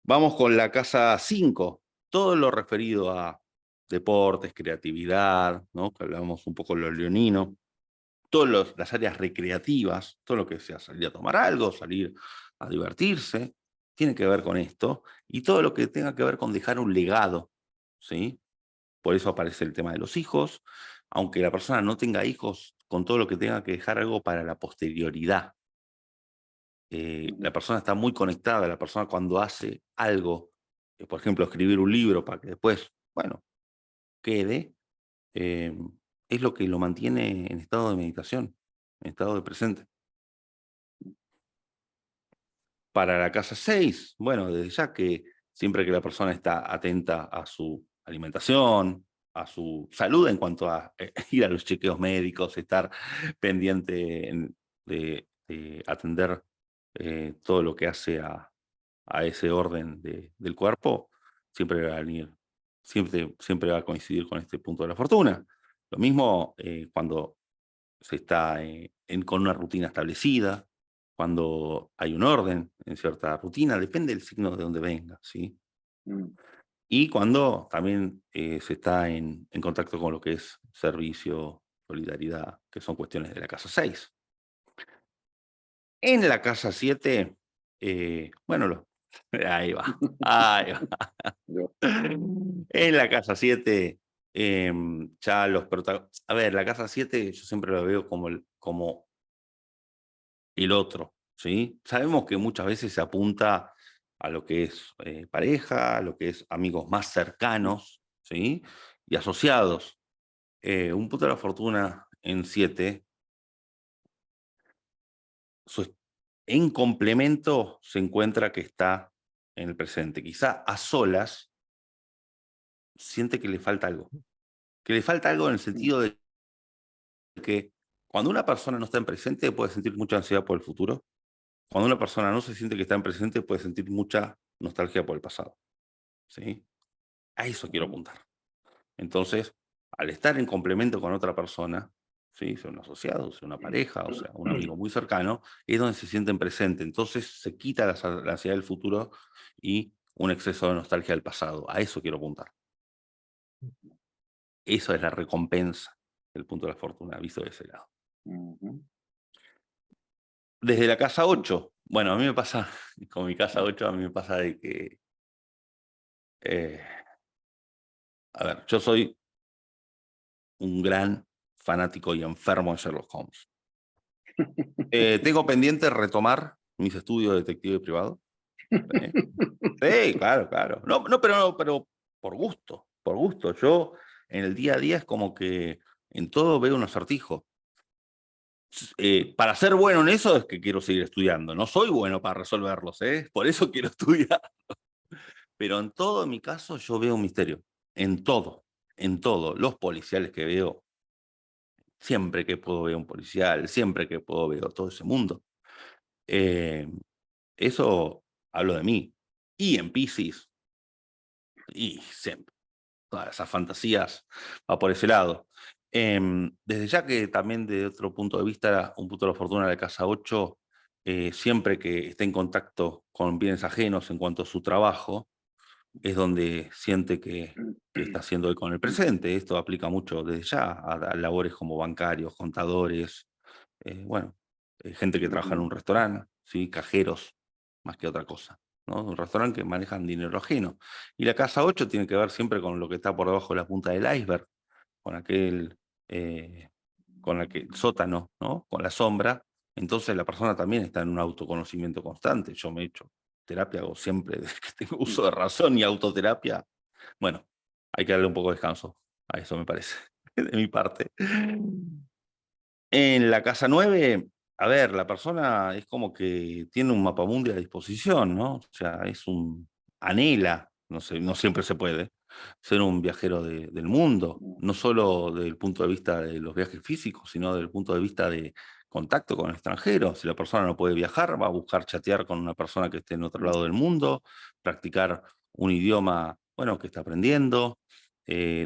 Vamos con la casa 5, todo lo referido a deportes, creatividad, ¿no? Que hablamos un poco de lo leonino, todas las áreas recreativas, todo lo que sea salir a tomar algo, salir a divertirse, tiene que ver con esto, y todo lo que tenga que ver con dejar un legado, ¿sí? Por eso aparece el tema de los hijos, aunque la persona no tenga hijos, con todo lo que tenga que dejar algo para la posterioridad. La persona está muy conectada, la persona cuando hace algo, por ejemplo, escribir un libro para que después, bueno, quede, eh, es lo que lo mantiene en estado de meditación, en estado de presente. Para la casa 6, bueno, desde ya que siempre que la persona está atenta a su alimentación, a su salud en cuanto a ir a los chequeos médicos, estar pendiente de atender todo lo que hace a ese orden del cuerpo, siempre va a venir, siempre va a coincidir con este punto de la fortuna. Lo mismo cuando se está con una rutina establecida, cuando hay un orden en cierta rutina, depende del signo de donde venga, ¿sí? Mm. Y cuando también se está en contacto con lo que es servicio, solidaridad, que son cuestiones de la casa 6. En la casa 7, bueno, ahí va, ahí va. Yo, En la casa 7, ya los protagonistas. A ver, la casa 7 yo siempre lo veo como el otro, ¿sí? Sabemos que muchas veces se apunta a lo que es pareja, a lo que es amigos más cercanos, ¿sí? Y asociados. Un punto de la fortuna en 7, en complemento se encuentra que está en el presente. Quizá a solas siente que le falta algo. Que le falta algo en el sentido de que cuando una persona no está en presente puede sentir mucha ansiedad por el futuro. Cuando una persona no se siente que está en presente puede sentir mucha nostalgia por el pasado. ¿Sí? A eso quiero apuntar. Entonces, al estar en complemento con otra persona, ¿sí? Sea un asociado, sea una pareja, o sea, un amigo muy cercano, es donde se sienten presentes. Entonces se quita la ansiedad del futuro y un exceso de nostalgia del pasado. A eso quiero apuntar. Eso es la recompensa del punto de la fortuna, visto de ese lado. ujú. Desde la casa 8, bueno, a mí me pasa, con mi casa 8, a mí me pasa de que, eh, a ver, yo soy un gran fanático y enfermo de Sherlock Holmes. Tengo pendiente retomar mis estudios de detective privado. Sí, sí, claro, claro. No, pero por gusto, por gusto. Yo en el día a día es como que en todo veo un acertijo. Para ser bueno en eso es que quiero seguir estudiando. No soy bueno para resolverlos, ¿eh? Por eso quiero estudiar. Pero en todo mi caso yo veo un misterio. En todo, en todo. Los policiales que veo, siempre que puedo veo un policial, siempre que puedo veo todo ese mundo. Eh, Eso hablo de mí. Y en Piscis, y siempre, todas esas fantasías va por ese lado. Desde ya que también de otro punto de vista, un punto de la fortuna de la casa 8, siempre que esté en contacto con bienes ajenos en cuanto a su trabajo, es donde siente que está haciendo con el presente. Esto aplica mucho desde ya a labores como bancarios, contadores, bueno, gente que trabaja en un restaurante, ¿sí? Cajeros, más que otra cosa, ¿no? Un restaurante que manejan dinero ajeno. Y la casa 8 tiene que ver siempre con lo que está por debajo de la punta del iceberg, con aquel, eh, sótano, ¿no? Con la sombra. Entonces la persona también está en un autoconocimiento constante. Yo me he hecho terapia, hago siempre desde que tengo uso de razón y autoterapia. Bueno, hay que darle un poco de descanso a eso, me parece, de mi parte. En la casa 9, a ver, la persona es como que tiene un mapamundi a disposición, ¿no? O sea, anhela, no sé, no siempre se puede, ser un viajero del mundo, no solo desde el punto de vista de los viajes físicos, sino desde el punto de vista de contacto con el extranjero. Si la persona no puede viajar, va a buscar chatear con una persona que esté en otro lado del mundo, practicar un idioma, bueno, que está aprendiendo,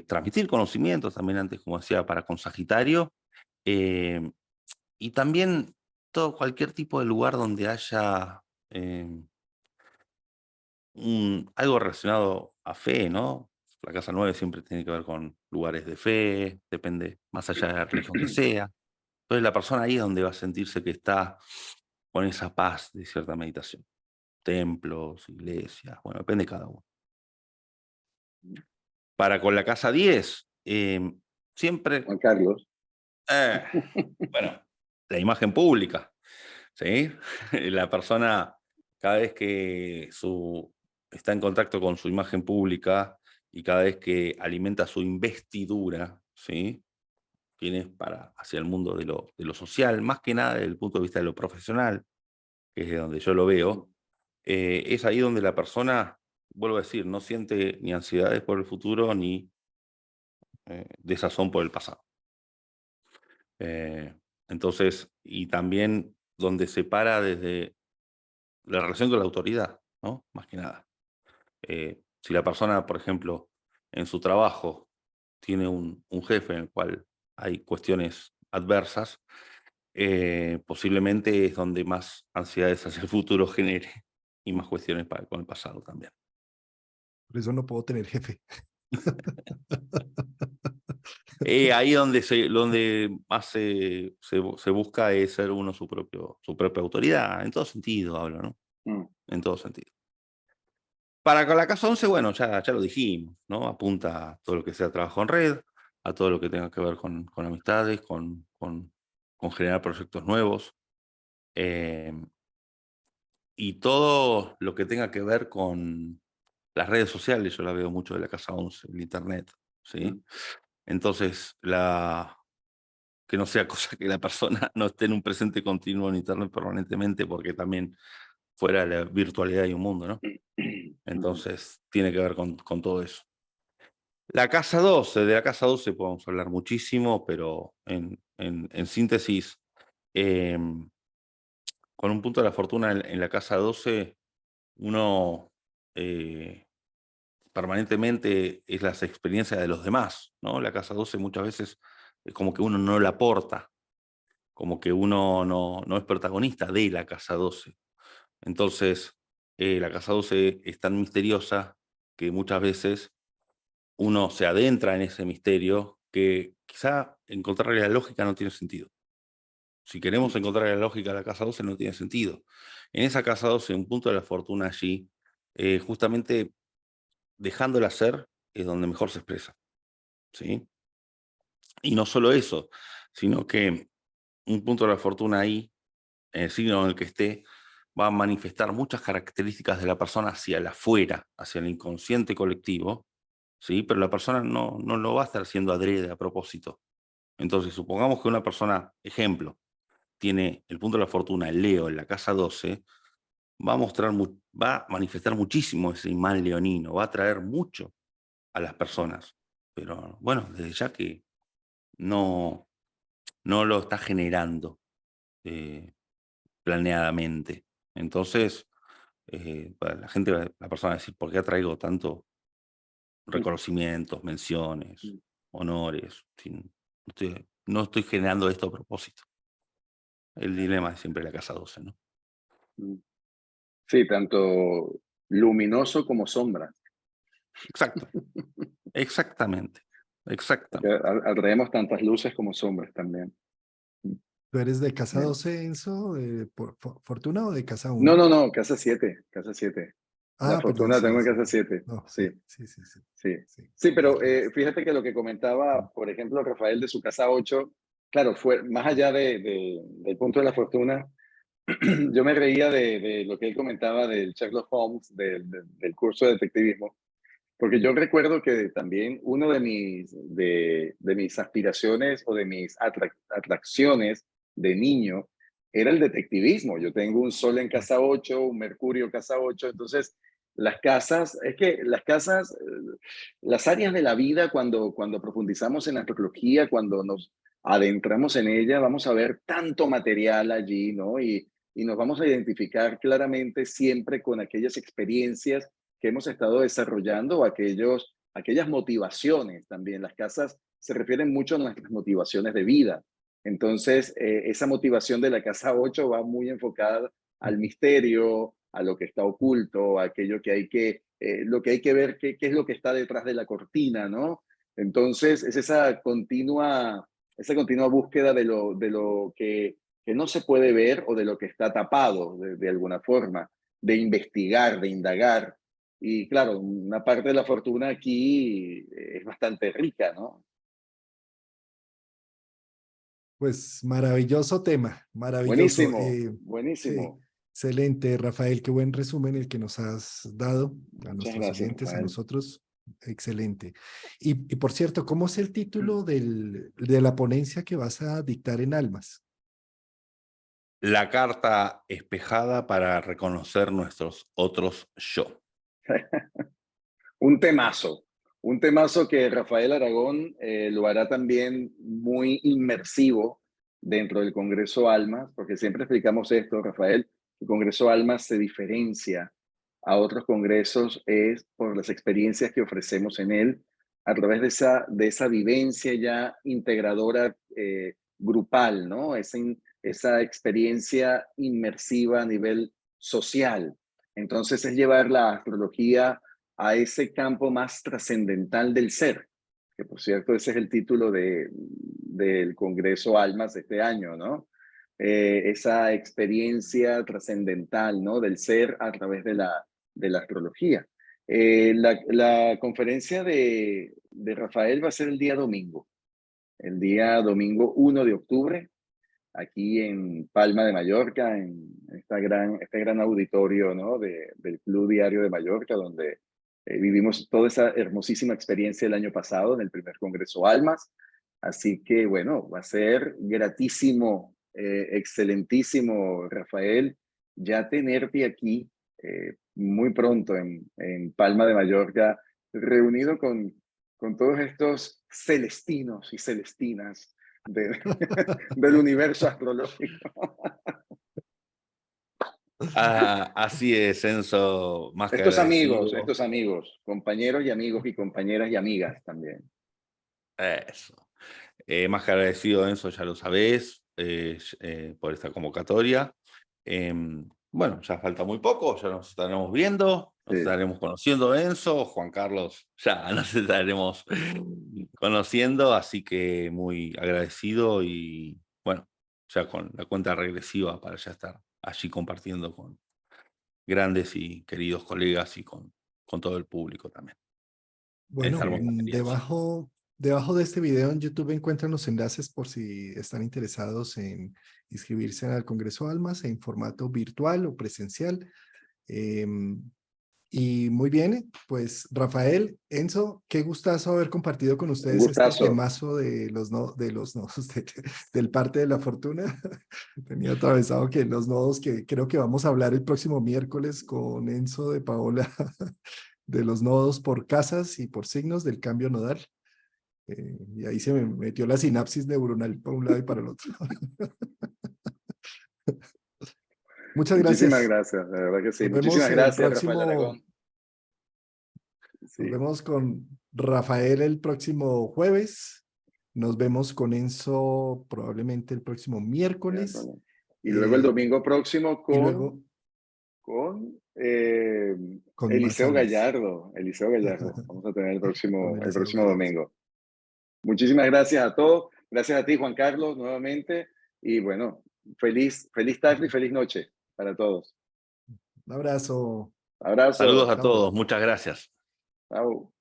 transmitir conocimientos también antes, como decía, para con Sagitario. Eh, y también cualquier tipo de lugar donde haya algo relacionado a fe, ¿no? La casa 9 siempre tiene que ver con lugares de fe, depende más allá de la religión que sea. Entonces la persona ahí es donde va a sentirse que está con esa paz de cierta meditación. Templos, iglesias, bueno, depende de cada uno. Para con la casa 10, siempre, Juan Carlos. eh, bueno, la imagen pública. ¿Sí? La persona, cada vez que está en contacto con su imagen pública y cada vez que alimenta su investidura, ¿sí? Viene hacia el mundo de lo social, más que nada desde el punto de vista de lo profesional, que es de donde yo lo veo, es ahí donde la persona, vuelvo a decir, no siente ni ansiedades por el futuro ni desazón por el pasado. Entonces, y también donde se para desde la relación con la autoridad, ¿no? Más que nada. Si la persona, por ejemplo, en su trabajo tiene un jefe en el cual hay cuestiones adversas, posiblemente es donde más ansiedades hacia el futuro genere y más cuestiones con el pasado también. Por eso no puedo tener jefe. Ahí donde más se busca es ser uno su propia autoridad, en todo sentido hablo, ¿no? Mm. En todo sentido. Para con la casa 11, bueno, ya lo dijimos, ¿no? Apunta a todo lo que sea trabajo en red, a todo lo que tenga que ver con amistades, con generar proyectos nuevos, y todo lo que tenga que ver con las redes sociales. Yo la veo mucho de la casa 11, el internet, ¿sí? Entonces, que no sea cosa que la persona no esté en un presente continuo en internet permanentemente, porque también fuera de la virtualidad hay un mundo, ¿no? Entonces, tiene que ver con todo eso. La casa 12, de la casa 12 podemos hablar muchísimo, pero en síntesis, con un punto de la fortuna en la casa 12, uno permanentemente es las experiencias de los demás, ¿no? La casa 12 muchas veces es como que uno no la aporta, como que uno no es protagonista de la casa 12. Entonces, la casa 12 es tan misteriosa que muchas veces uno se adentra en ese misterio que quizá encontrarle la lógica no tiene sentido. Si queremos encontrar la lógica de la casa 12 no tiene sentido. En esa casa 12, un punto de la fortuna allí, justamente dejándola ser, es donde mejor se expresa, ¿sí? Y no solo eso, sino que un punto de la fortuna ahí, en el signo en el que esté, va a manifestar muchas características de la persona hacia el afuera, hacia el inconsciente colectivo, ¿sí? Pero la persona no lo va a estar haciendo adrede, a propósito. Entonces, supongamos que una persona, ejemplo, tiene el punto de la fortuna, el Leo, en la casa 12, va a manifestar muchísimo ese imán leonino, va a atraer mucho a las personas. Pero bueno, desde ya que no lo está generando planeadamente. Entonces, la gente, la persona va a decir, ¿por qué atraigo tanto reconocimientos, menciones, honores? No estoy generando esto a propósito. El dilema es siempre la casa 12, ¿no? Sí, tanto luminoso como sombra. Exacto, exactamente, Porque exactamente. atraemos tantas luces como sombras también. ¿Tú eres de casa Bien. 12, Enzo, de Fortuna o de casa 1? No, casa 7, casa 7. La Ah, perdón, fortuna sí, tengo en sí. casa 7. No, Sí, sí. sí. Sí, pero Al revés. fíjate que lo que comentaba, Mm. por ejemplo, Rafael de su casa 8, claro, fue más allá del punto de la fortuna. Yo me reía de lo que él comentaba del Sherlock Holmes, del curso de detectivismo, porque yo recuerdo que también uno de mis aspiraciones o de mis atracciones de niño era el detectivismo. Yo tengo un Sol en casa 8, un Mercurio casa 8, entonces las casas, es que las casas, las áreas de la vida, cuando profundizamos en la astrología, cuando nos adentramos en ella, vamos a ver tanto material allí, ¿no? Y nos vamos a identificar claramente siempre con aquellas experiencias que hemos estado desarrollando o aquellas motivaciones también. Las casas se refieren mucho a nuestras motivaciones de vida. Entonces, esa motivación de la casa 8 va muy enfocada al misterio, a lo que está oculto, a aquello que lo que hay que ver, qué es lo que está detrás de la cortina, ¿no? Entonces, es esa continua búsqueda de lo que no se puede ver o de lo que está tapado de alguna forma, de investigar, de indagar. Y claro, una parte de la fortuna aquí es bastante rica, ¿no? Pues maravilloso tema, maravilloso. Buenísimo, Sí, buenísimo. excelente, Rafael, qué buen resumen el que nos has dado a Muchas nuestros gracias, oyentes, a Rafael. nosotros. Excelente. Y por cierto, ¿cómo es el título de la ponencia que vas a dictar en Almas? la carta espejada para reconocer nuestros otros yo. Un temazo que Rafael Aragón lo hará también muy inmersivo dentro del Congreso Almas, porque siempre explicamos esto, Rafael, el Congreso Almas se diferencia a otros congresos es por las experiencias que ofrecemos en él, a través de esa vivencia ya integradora grupal, ¿no? Esa experiencia inmersiva a nivel social. Entonces es llevar la astrología a ese campo más trascendental del ser, que por cierto ese es el título del Congreso Almas de este año, ¿no? Esa experiencia trascendental, ¿no? Del ser a través de la astrología. La conferencia de Rafael va a ser el día domingo 1 de octubre, aquí en Palma de Mallorca, en este gran auditorio, ¿no? del Club Diario de Mallorca, donde vivimos toda esa hermosísima experiencia el año pasado en el primer Congreso Almas. Así que, bueno, va a ser gratísimo, excelentísimo, Rafael, ya tenerte aquí muy pronto en Palma de Mallorca, reunido con todos estos celestinos y celestinas del universo astrológico. Así es, Enzo, más que agradecido. Estos amigos, compañeros y amigos y compañeras y amigas también. Eso. Más que agradecido, Enzo, ya lo sabés, por esta convocatoria. Bueno, ya falta muy poco, ya nos estaremos viendo, nos estaremos conociendo, Enzo, Juan Carlos, ya nos estaremos conociendo, así que muy agradecido y bueno, ya con la cuenta regresiva para ya estar allí compartiendo con grandes y queridos colegas y con todo el público también. Bueno, debajo de este video en YouTube encuentran los enlaces por si están interesados en inscribirse al Congreso Almas en formato virtual o presencial. Y muy bien, pues Rafael, Enzo, qué gustazo haber compartido con ustedes este temazo de los nodos, del parte de la fortuna. Tenía atravesado que los nodos que creo que vamos a hablar el próximo miércoles con Enzo de Paola de los nodos por casas y por signos del cambio nodal. Y ahí se me metió la sinapsis neuronal para un lado y para el otro. Muchas gracias. Muchísimas gracias, de verdad que sí. Nos Muchísimas vemos gracias, Rafael Aragón. Nos vemos con Rafael el próximo jueves. Nos vemos con Enzo probablemente el próximo miércoles. Y luego el domingo próximo con Eliseo Gallardo. Eliseo Gallardo. Vamos a tener el próximo domingo. Muchísimas gracias a todos. Gracias a ti, Juan Carlos, nuevamente. Y bueno, feliz tarde y feliz noche para todos. Un abrazo. Saludos a todos. Muchas gracias. Chao.